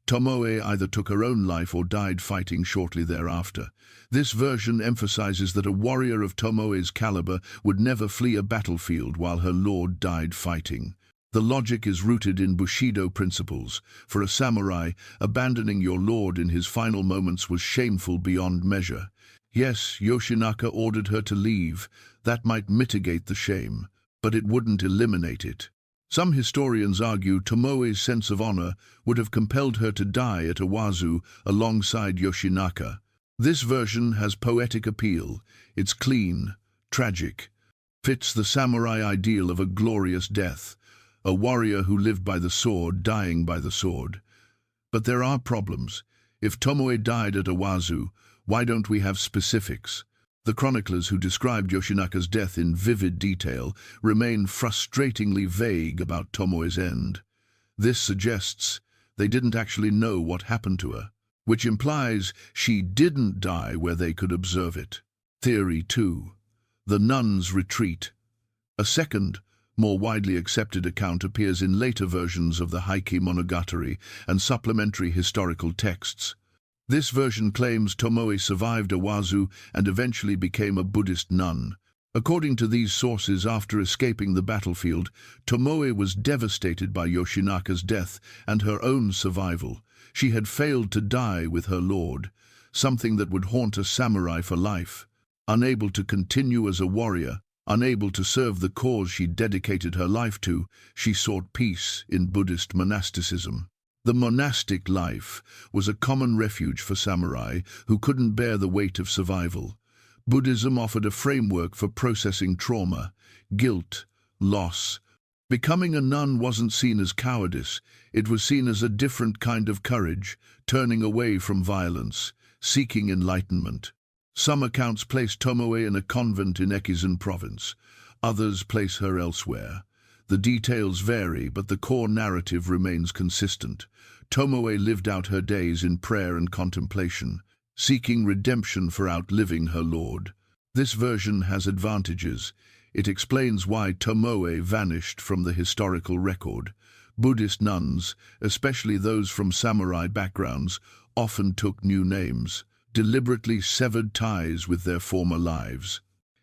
Tomoe either took her own life or died fighting shortly thereafter. This version emphasizes that a warrior of Tomoe's caliber would never flee a battlefield while her lord died fighting. The logic is rooted in Bushido principles. For a samurai, abandoning your lord in his final moments was shameful beyond measure. Yes, Yoshinaka ordered her to leave. That might mitigate the shame, but it wouldn't eliminate it. Some historians argue Tomoe's sense of honor would have compelled her to die at Awazu alongside Yoshinaka. This version has poetic appeal. It's clean, tragic, fits the samurai ideal of a glorious death, a warrior who lived by the sword, dying by the sword. But there are problems. If Tomoe died at Awazu, why don't we have specifics? The chroniclers who described Yoshinaka's death in vivid detail remain frustratingly vague about Tomoe's end. This suggests they didn't actually know what happened to her, which implies she didn't die where they could observe it. Theory 2. The nun's retreat. A second, more widely accepted account appears in later versions of the Heike Monogatari and supplementary historical texts. This version claims Tomoe survived Awazu and eventually became a Buddhist nun. According to these sources, after escaping the battlefield, Tomoe was devastated by Yoshinaka's death and her own survival. She had failed to die with her lord, something that would haunt a samurai for life. Unable to continue as a warrior, unable to serve the cause she dedicated her life to, she sought peace in Buddhist monasticism. The monastic life was a common refuge for samurai who couldn't bear the weight of survival. Buddhism offered a framework for processing trauma, guilt, loss. Becoming a nun wasn't seen as cowardice, it was seen as a different kind of courage, turning away from violence, seeking enlightenment. Some accounts place Tomoe in a convent in Ekizen province, others place her elsewhere. The details vary, but the core narrative remains consistent. Tomoe lived out her days in prayer and contemplation, seeking redemption for outliving her lord. This version has advantages. It explains why Tomoe vanished from the historical record. Buddhist nuns, especially those from samurai backgrounds, often took new names, deliberately severed ties with their former lives.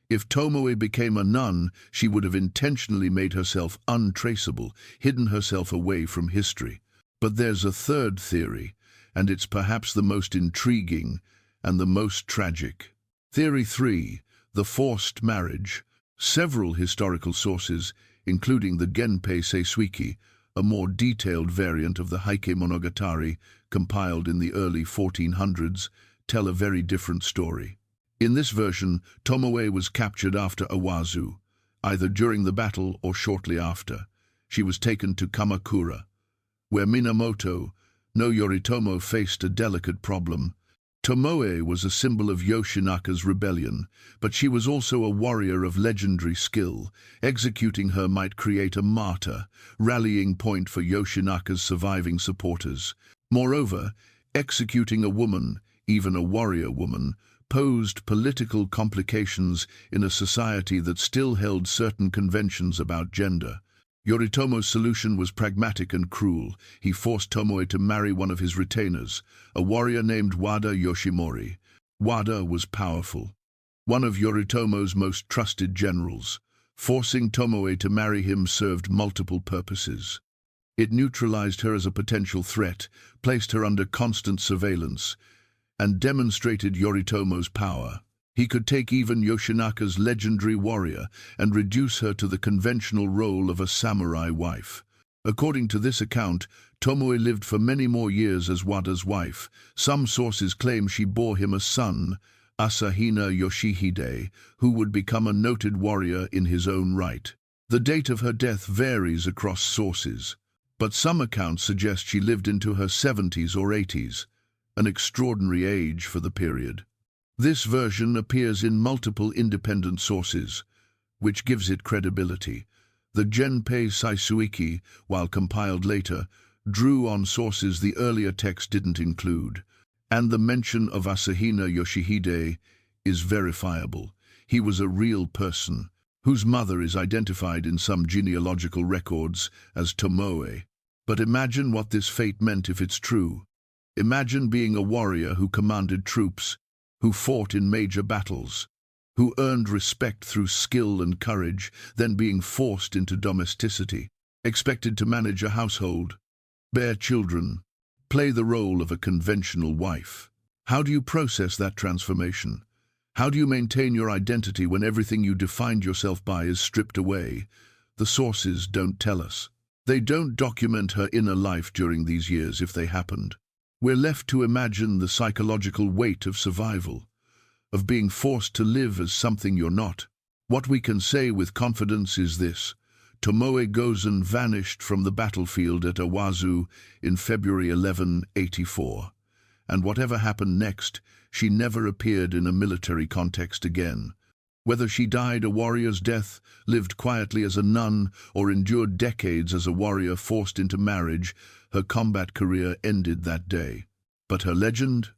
If Tomoe became a nun, she would have intentionally made herself untraceable, hidden herself away from history. But there's a third theory, and it's perhaps the most intriguing and the most tragic. Theory 3, the forced marriage. Several historical sources, including the Genpei Seisuiki, a more detailed variant of the Heike Monogatari, compiled in the early 1400s, tell a very different story. In this version, Tomoe was captured after Awazu, either during the battle or shortly after. She was taken to Kamakura, where Minamoto, no Yoritomo, faced a delicate problem. Tomoe was a symbol of Yoshinaka's rebellion, but she was also a warrior of legendary skill. Executing her might create a martyr, rallying point for Yoshinaka's surviving supporters. Moreover, executing a woman, even a warrior woman, posed political complications in a society that still held certain conventions about gender. Yoritomo's solution was pragmatic and cruel. He forced Tomoe to marry one of his retainers, a warrior named Wada Yoshimori. Wada was powerful, one of Yoritomo's most trusted generals. Forcing Tomoe to marry him served multiple purposes. It neutralized her as a potential threat, placed her under constant surveillance, and demonstrated Yoritomo's power. He could take even Yoshinaka's legendary warrior and reduce her to the conventional role of a samurai wife. According to this account, Tomoe lived for many more years as Wada's wife. Some sources claim she bore him a son, Asahina Yoshihide, who would become a noted warrior in his own right. The date of her death varies across sources, but some accounts suggest she lived into her 70s or 80s. An extraordinary age for the period. This version appears in multiple independent sources, which gives it credibility. The Genpei Seisuiki, while compiled later, drew on sources the earlier text didn't include, and the mention of Asahina Yoshihide is verifiable. He was a real person, whose mother is identified in some genealogical records as Tomoe. But imagine what this fate meant if it's true. Imagine being a warrior who commanded troops, who fought in major battles, who earned respect through skill and courage, then being forced into domesticity. expected to manage a household, bear children, play the role of a conventional wife. How do you process that transformation? How do you maintain your identity when everything you defined yourself by is stripped away? The sources don't tell us. They don't document her inner life during these years if they happened. We're left to imagine the psychological weight of survival, of being forced to live as something you're not. What we can say with confidence is this: Tomoe Gozen vanished from the battlefield at Awazu in February 1184, and whatever happened next, she never appeared in a military context again. Whether she died a warrior's death, lived quietly as a nun, or endured decades as a warrior forced into marriage, her combat career ended that day. But her legend?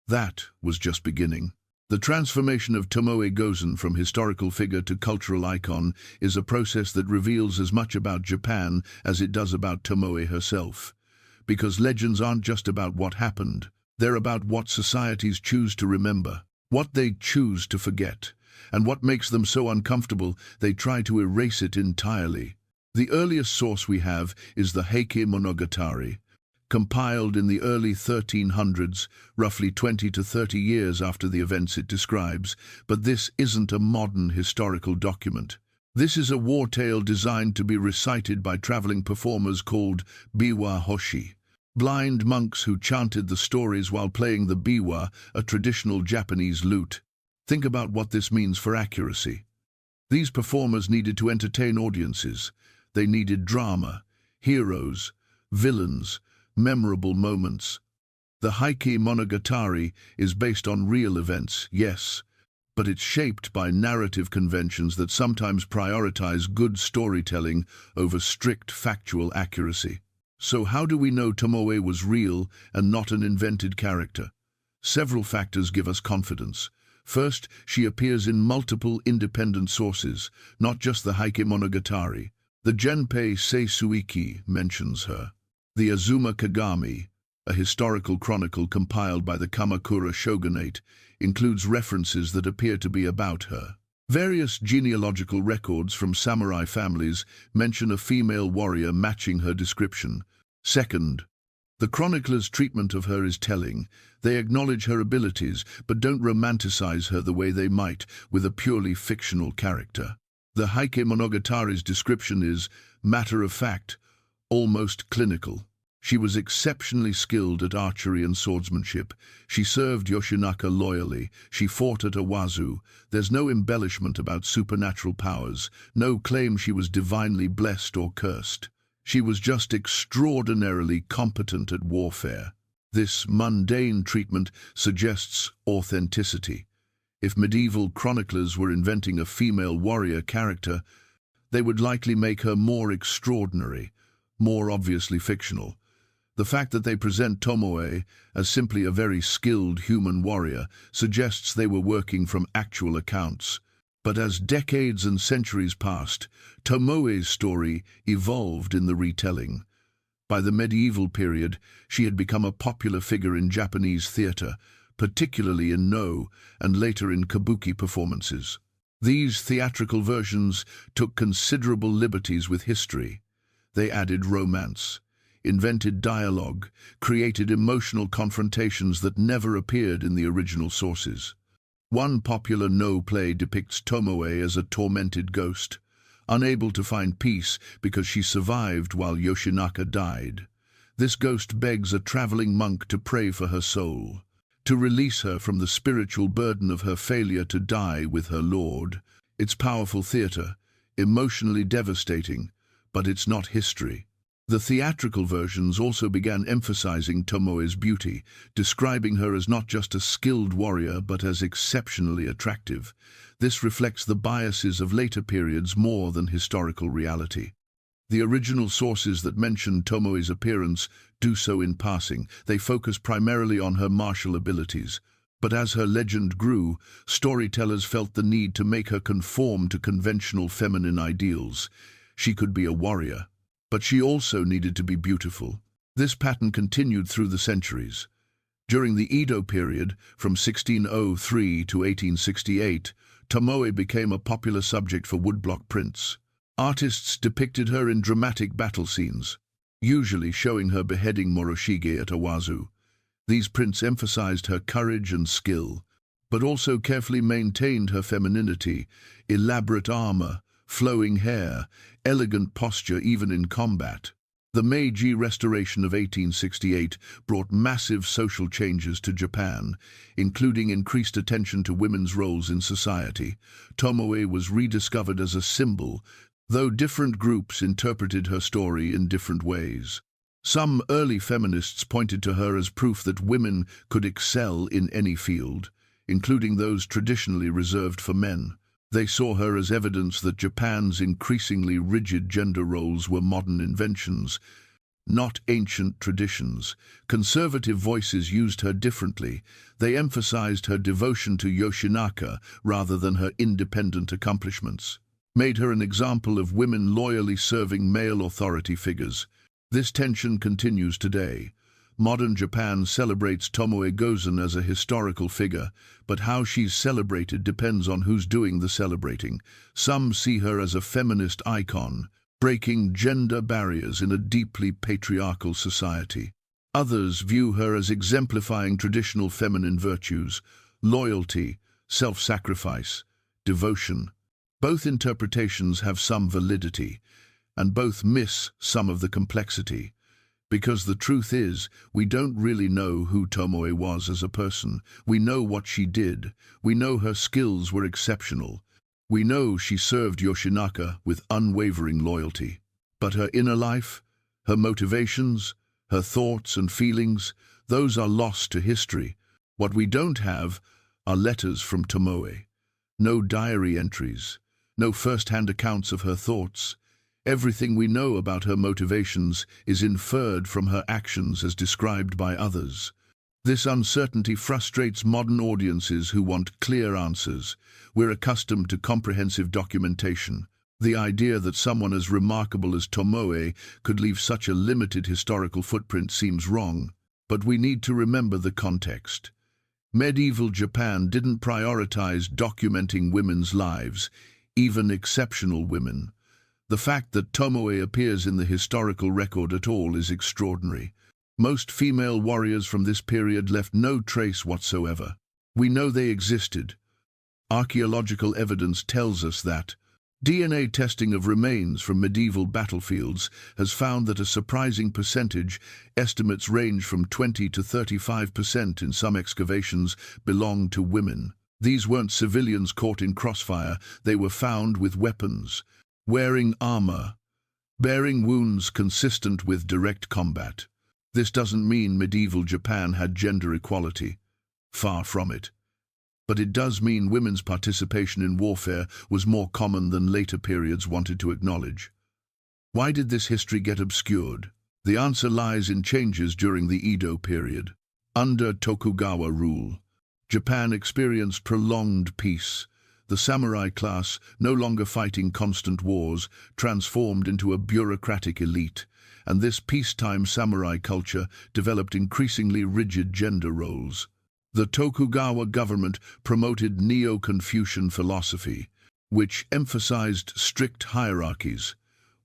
That was just beginning. The transformation of Tomoe Gozen from historical figure to cultural icon is a process that reveals as much about Japan as it does about Tomoe herself. Because legends aren't just about what happened, they're about what societies choose to remember, what they choose to forget, and what makes them so uncomfortable they try to erase it entirely. The earliest source we have is the Heike Monogatari, compiled in the early 1300s, roughly 20 to 30 years after the events it describes, but this isn't a modern historical document. This is a war tale designed to be recited by traveling performers called biwa hoshi, blind monks who chanted the stories while playing the biwa, a traditional Japanese lute. Think about what this means for accuracy. These performers needed to entertain audiences. They needed drama, heroes, villains, memorable moments. The Heike Monogatari is based on real events, yes, but it's shaped by narrative conventions that sometimes prioritize good storytelling over strict factual accuracy. So how do we know Tomoe was real and not an invented character? Several factors give us confidence. First, she appears in multiple independent sources, not just the Heike Monogatari. The Genpei Seisuiki mentions her. The Azuma Kagami, a historical chronicle compiled by the Kamakura shogunate, includes references that appear to be about her. Various genealogical records from samurai families mention a female warrior matching her description. Second, the chronicler's treatment of her is telling. They acknowledge her abilities, but don't romanticize her the way they might with a purely fictional character. The Heike Monogatari's description is matter-of-fact, almost clinical. She was exceptionally skilled at archery and swordsmanship. She served Yoshinaka loyally. She fought at Awazu. There's no embellishment about supernatural powers, no claim she was divinely blessed or cursed. She was just extraordinarily competent at warfare. This mundane treatment suggests authenticity. If medieval chroniclers were inventing a female warrior character, they would likely make her more extraordinary, more obviously fictional. The fact that they present Tomoe as simply a very skilled human warrior suggests they were working from actual accounts. But as decades and centuries passed, Tomoe's story evolved in the retelling. By the medieval period, she had become a popular figure in Japanese theater, particularly in No and later in kabuki performances. These theatrical versions took considerable liberties with history. They added romance, invented dialogue, created emotional confrontations that never appeared in the original sources. One popular No play depicts Tomoe as a tormented ghost, unable to find peace because she survived while Yoshinaka died. This ghost begs a traveling monk to pray for her soul, to release her from the spiritual burden of her failure to die with her lord. It's powerful theater, emotionally devastating, but it's not history. The theatrical versions also began emphasizing Tomoe's beauty, describing her as not just a skilled warrior but as exceptionally attractive. This reflects the biases of later periods more than historical reality. The original sources that mention Tomoe's appearance do so in passing. They focus primarily on her martial abilities. But as her legend grew, storytellers felt the need to make her conform to conventional feminine ideals. She could be a warrior, but she also needed to be beautiful. This pattern continued through the centuries. During the Edo period, from 1603 to 1868, Tomoe became a popular subject for woodblock prints. Artists depicted her in dramatic battle scenes, usually showing her beheading Moroshige at Awazu. These prints emphasized her courage and skill, but also carefully maintained her femininity, elaborate armor, flowing hair, elegant posture even in combat. The Meiji Restoration of 1868 brought massive social changes to Japan, including increased attention to women's roles in society. Tomoe was rediscovered as a symbol, though different groups interpreted her story in different ways. Some early feminists pointed to her as proof that women could excel in any field, including those traditionally reserved for men. They saw her as evidence that Japan's increasingly rigid gender roles were modern inventions, not ancient traditions. Conservative voices used her differently. They emphasized her devotion to Yoshinaka rather than her independent accomplishments, made her an example of women loyally serving male authority figures. This tension continues today. Modern Japan celebrates Tomoe Gozen as a historical figure, but how she's celebrated depends on who's doing the celebrating. Some see her as a feminist icon, breaking gender barriers in a deeply patriarchal society. Others view her as exemplifying traditional feminine virtues, loyalty, self-sacrifice, devotion. Both interpretations have some validity, and both miss some of the complexity. Because the truth is, we don't really know who Tomoe was as a person. We know what she did. We know her skills were exceptional. We know she served Yoshinaka with unwavering loyalty. But her inner life, her motivations, her thoughts and feelings, those are lost to history. What we don't have are letters from Tomoe. No diary entries, no first-hand accounts of her thoughts. Everything we know about her motivations is inferred from her actions as described by others. This uncertainty frustrates modern audiences who want clear answers. We're accustomed to comprehensive documentation. The idea that someone as remarkable as Tomoe could leave such a limited historical footprint seems wrong. But we need to remember the context. Medieval Japan didn't prioritize documenting women's lives, even exceptional women. The fact that Tomoe appears in the historical record at all is extraordinary. Most female warriors from this period left no trace whatsoever. We know they existed. Archaeological evidence tells us that. DNA testing of remains from medieval battlefields has found that a surprising percentage, estimates range from 20 to 35% in some excavations, belong to women. These weren't civilians caught in crossfire, they were found with weapons, wearing armor, bearing wounds consistent with direct combat. This doesn't mean medieval Japan had gender equality. Far from it. But it does mean women's participation in warfare was more common than later periods wanted to acknowledge. Why did this history get obscured? The answer lies in changes during the Edo period. Under Tokugawa rule, Japan experienced prolonged peace. The samurai class, no longer fighting constant wars, transformed into a bureaucratic elite, and this peacetime samurai culture developed increasingly rigid gender roles. The Tokugawa government promoted Neo-Confucian philosophy, which emphasized strict hierarchies,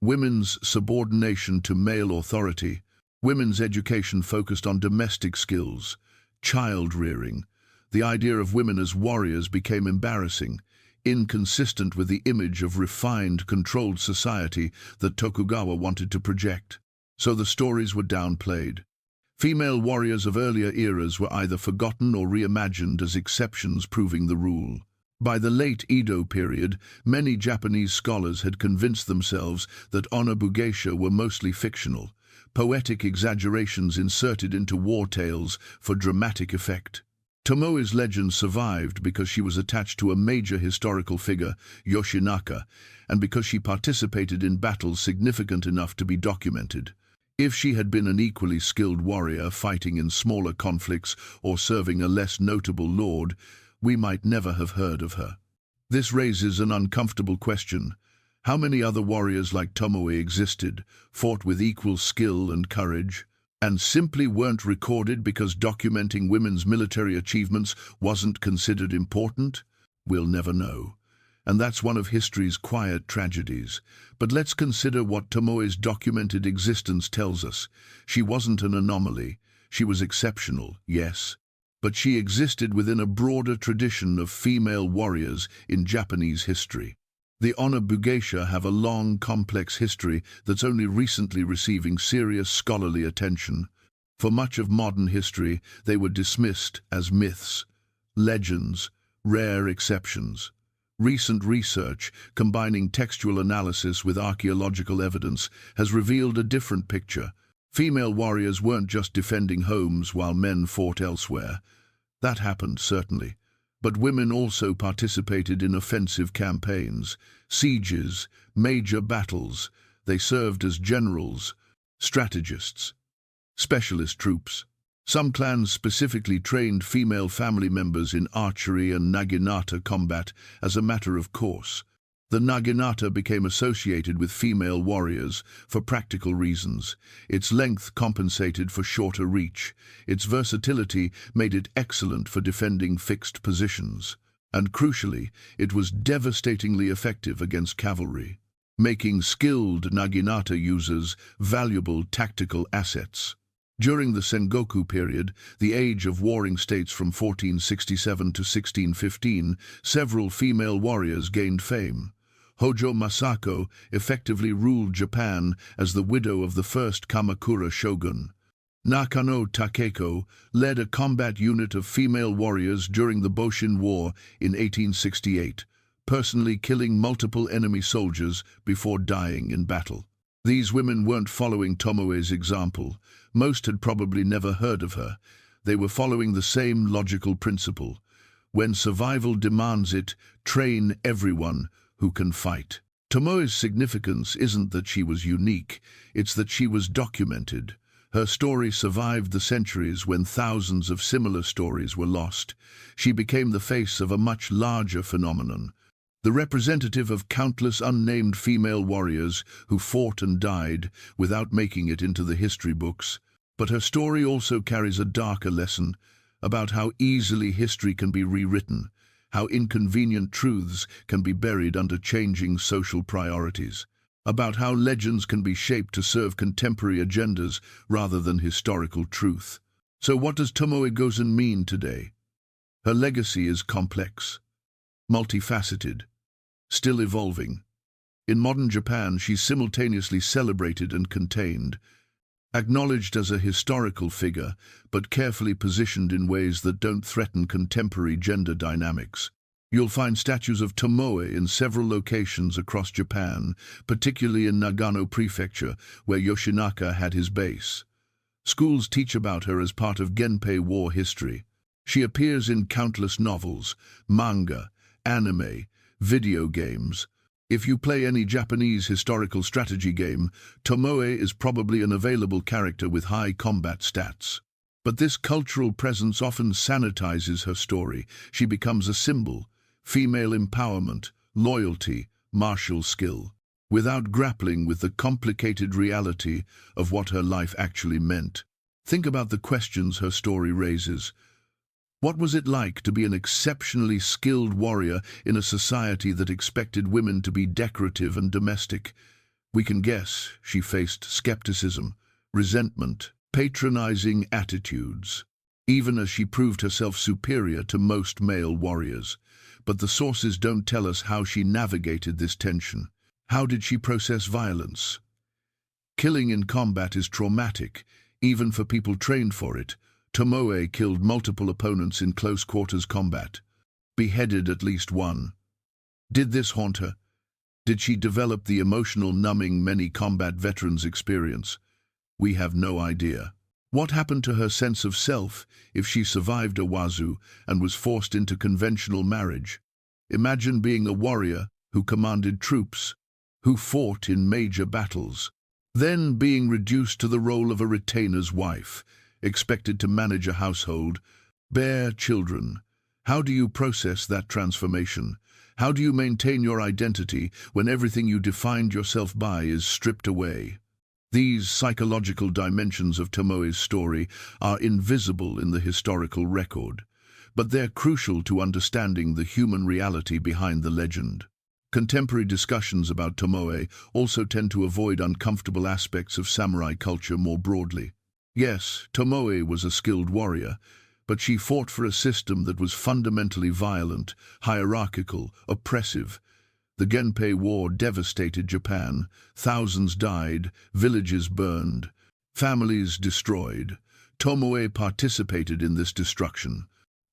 women's subordination to male authority. Women's education focused on domestic skills, child-rearing. The idea of women as warriors became embarrassing, inconsistent with the image of refined, controlled society that Tokugawa wanted to project. So the stories were downplayed. Female warriors of earlier eras were either forgotten or reimagined as exceptions proving the rule. By the late Edo period, many Japanese scholars had convinced themselves that onobugeisha were mostly fictional, poetic exaggerations inserted into war tales for dramatic effect. Tomoe's legend survived because she was attached to a major historical figure, Yoshinaka, and because she participated in battles significant enough to be documented. If she had been an equally skilled warrior fighting in smaller conflicts or serving a less notable lord, we might never have heard of her. This raises an uncomfortable question. How many other warriors like Tomoe existed, fought with equal skill and courage, and simply weren't recorded because documenting women's military achievements wasn't considered important? We'll never know. And that's one of history's quiet tragedies. But let's consider what Tomoe's documented existence tells us. She wasn't an anomaly. She was exceptional, yes. But she existed within a broader tradition of female warriors in Japanese history. The Onabugeisha have a long, complex history that's only recently receiving serious scholarly attention. For much of modern history, they were dismissed as myths, legends, rare exceptions. Recent research, combining textual analysis with archaeological evidence, has revealed a different picture. Female warriors weren't just defending homes while men fought elsewhere. That happened, certainly. But women also participated in offensive campaigns, sieges, major battles. They served as generals, strategists, specialist troops. Some clans specifically trained female family members in archery and naginata combat as a matter of course. The naginata became associated with female warriors for practical reasons. Its length compensated for shorter reach. Its versatility made it excellent for defending fixed positions. And crucially, it was devastatingly effective against cavalry, making skilled naginata users valuable tactical assets. During the Sengoku period, the age of warring states from 1467 to 1615, several female warriors gained fame. Hojo Masako effectively ruled Japan as the widow of the first Kamakura shogun. Nakano Takeko led a combat unit of female warriors during the Boshin War in 1868, personally killing multiple enemy soldiers before dying in battle. These women weren't following Tomoe's example. Most had probably never heard of her. They were following the same logical principle. When survival demands it, train everyone who can fight. Tomoe's significance isn't that she was unique, it's that she was documented. Her story survived the centuries when thousands of similar stories were lost. She became the face of a much larger phenomenon, the representative of countless unnamed female warriors who fought and died without making it into the history books. But her story also carries a darker lesson about how easily history can be rewritten, how inconvenient truths can be buried under changing social priorities, about how legends can be shaped to serve contemporary agendas rather than historical truth. So what does Tomoe Gozen mean today? Her legacy is complex, multifaceted, still evolving. In modern Japan, she's simultaneously celebrated and contained, acknowledged as a historical figure, but carefully positioned in ways that don't threaten contemporary gender dynamics. You'll find statues of Tomoe in several locations across Japan, particularly in Nagano Prefecture, where Yoshinaka had his base. Schools teach about her as part of Genpei War history. She appears in countless novels, manga, anime, video games. If you play any Japanese historical strategy game, Tomoe is probably an available character with high combat stats. But this cultural presence often sanitizes her story. She becomes a symbol, female empowerment, loyalty, martial skill, without grappling with the complicated reality of what her life actually meant. Think about the questions her story raises. What was it like to be an exceptionally skilled warrior in a society that expected women to be decorative and domestic? We can guess she faced skepticism, resentment, patronizing attitudes, even as she proved herself superior to most male warriors. But the sources don't tell us how she navigated this tension. How did she process violence? Killing in combat is traumatic, even for people trained for it. Tomoe killed multiple opponents in close-quarters combat, beheaded at least one. Did this haunt her? Did she develop the emotional numbing many combat veterans experience? We have no idea. What happened to her sense of self if she survived Awazu and was forced into conventional marriage? Imagine being a warrior who commanded troops, who fought in major battles, then being reduced to the role of a retainer's wife, expected to manage a household, bear children. How do you process that transformation? How do you maintain your identity when everything you defined yourself by is stripped away? These psychological dimensions of Tomoe's story are invisible in the historical record, but they're crucial to understanding the human reality behind the legend. Contemporary discussions about Tomoe also tend to avoid uncomfortable aspects of samurai culture more broadly. Yes, Tomoe was a skilled warrior, but she fought for a system that was fundamentally violent, hierarchical, oppressive. The Genpei War devastated Japan. Thousands died, villages burned, families destroyed. Tomoe participated in this destruction.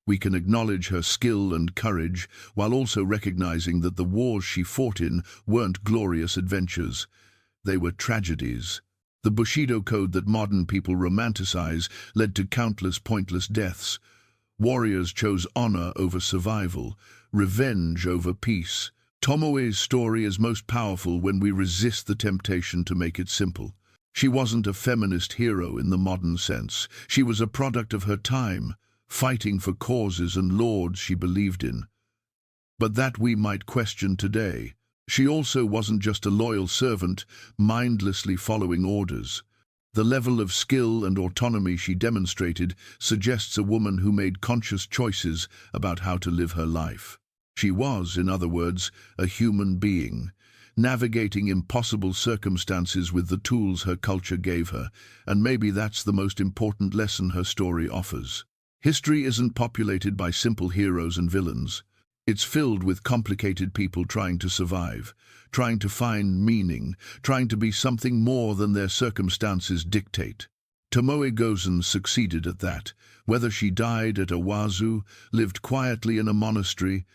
We can acknowledge her skill and courage while also recognizing that the wars she fought in weren't glorious adventures. They were tragedies. The Bushido code that modern people romanticize led to countless pointless deaths. Warriors chose honor over survival, revenge over peace. Tomoe's story is most powerful when we resist the temptation to make it simple. She wasn't a feminist hero in the modern sense. She was a product of her time, fighting for causes and lords she believed in. But that we might question today. She also wasn't just a loyal servant, mindlessly following orders. The level of skill and autonomy she demonstrated suggests a woman who made conscious choices about how to live her life. She was, in other words, a human being, navigating impossible circumstances with the tools her culture gave her, and maybe that's the most important lesson her story offers. History isn't populated by simple heroes and villains. It's filled with complicated people trying to survive, trying to find meaning, trying to be something more than their circumstances dictate. Tomoe Gozen succeeded at that. Whether she died at Awazu, lived quietly in a monastery,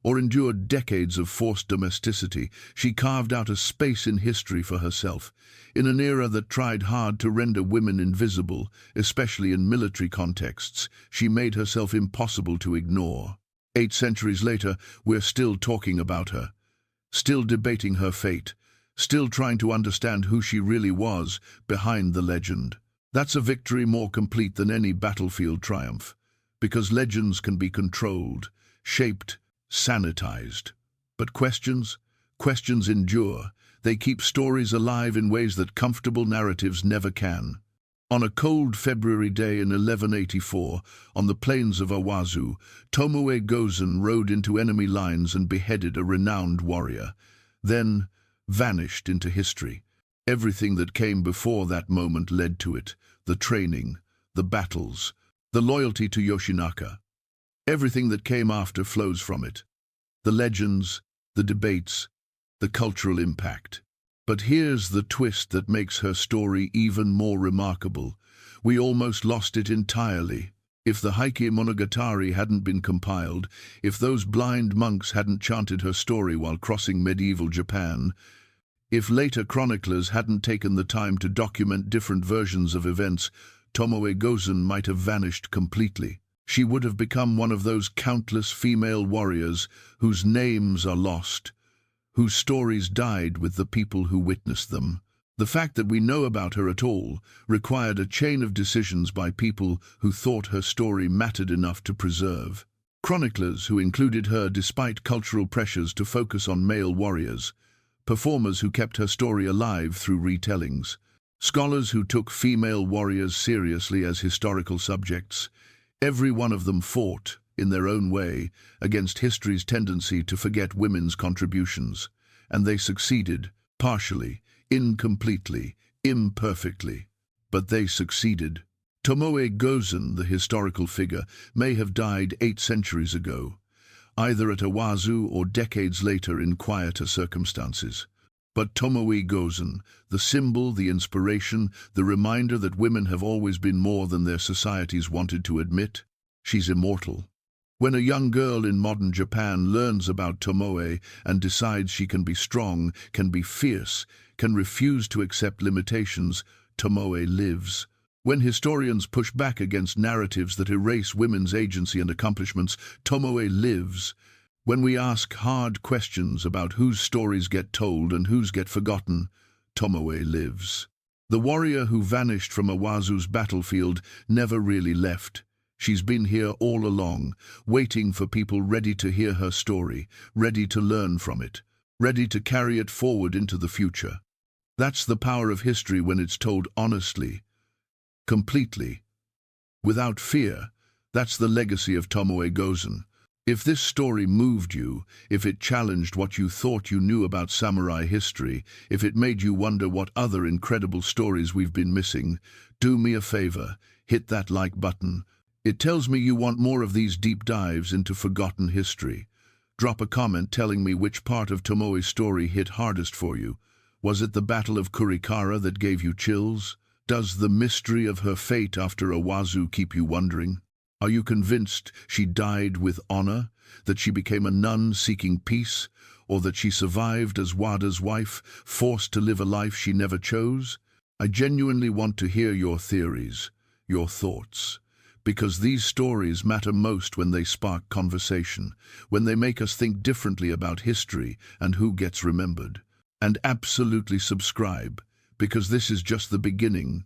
or endured decades of forced domesticity, she carved out a space in history for herself. In an era that tried hard to render women invisible, especially in military contexts, she made herself impossible to ignore. 8 centuries later, we're still talking about her, still debating her fate, still trying to understand who she really was behind the legend. That's a victory more complete than any battlefield triumph, because legends can be controlled, shaped, sanitized. But questions endure. They keep stories alive in ways that comfortable narratives never can. On a cold February day in 1184, on the plains of Awazu, Tomoe Gozen rode into enemy lines and beheaded a renowned warrior, then vanished into history. Everything that came before that moment led to it: the training, the battles, the loyalty to Yoshinaka. Everything that came after flows from it: the legends, the debates, the cultural impact. But here's the twist that makes her story even more remarkable. We almost lost it entirely. If the Heike Monogatari hadn't been compiled, if those blind monks hadn't chanted her story while crossing medieval Japan, if later chroniclers hadn't taken the time to document different versions of events, Tomoe Gozen might have vanished completely. She would have become one of those countless female warriors whose names are lost, whose stories died with the people who witnessed them. The fact that we know about her at all required a chain of decisions by people who thought her story mattered enough to preserve. Chroniclers who included her despite cultural pressures to focus on male warriors, performers who kept her story alive through retellings, scholars who took female warriors seriously as historical subjects. Every one of them fought, in their own way, against history's tendency to forget women's contributions, and they succeeded, partially, incompletely, imperfectly. But they succeeded. Tomoe Gozen, the historical figure, may have died 8 centuries ago, either at Awazu or decades later in quieter circumstances. But Tomoe Gozen, the symbol, the inspiration, the reminder that women have always been more than their societies wanted to admit, she's immortal. When a young girl in modern Japan learns about Tomoe and decides she can be strong, can be fierce, can refuse to accept limitations, Tomoe lives. When historians push back against narratives that erase women's agency and accomplishments, Tomoe lives. When we ask hard questions about whose stories get told and whose get forgotten, Tomoe lives. The warrior who vanished from Awazu's battlefield never really left. She's been here all along, waiting for people ready to hear her story, ready to learn from it, ready to carry it forward into the future. That's the power of history when it's told honestly, completely, without fear. That's the legacy of Tomoe Gozen. If this story moved you, if it challenged what you thought you knew about samurai history, if it made you wonder what other incredible stories we've been missing, do me a favor, hit that like button. It tells me you want more of these deep dives into forgotten history. Drop a comment telling me which part of Tomoe's story hit hardest for you. Was it the Battle of Kurikara that gave you chills? Does the mystery of her fate after Awazu keep you wondering? Are you convinced she died with honor, that she became a nun seeking peace, or that she survived as Wada's wife, forced to live a life she never chose? I genuinely want to hear your theories, your thoughts, because these stories matter most when they spark conversation, when they make us think differently about history and who gets remembered. And absolutely subscribe, because this is just the beginning.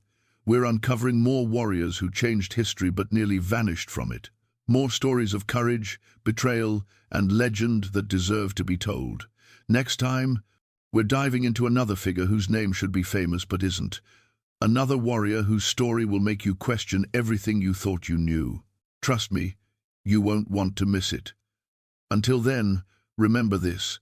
We're uncovering more warriors who changed history but nearly vanished from it. More stories of courage, betrayal, and legend that deserve to be told. Next time, we're diving into another figure whose name should be famous but isn't. Another warrior whose story will make you question everything you thought you knew. Trust me, you won't want to miss it. Until then, remember this.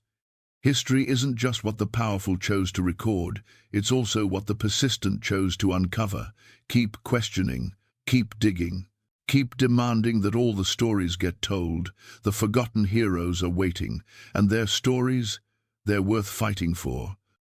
History isn't just what the powerful chose to record, it's also what the persistent chose to uncover. Keep questioning, keep digging, keep demanding that all the stories get told. The forgotten heroes are waiting, and their stories, they're worth fighting for.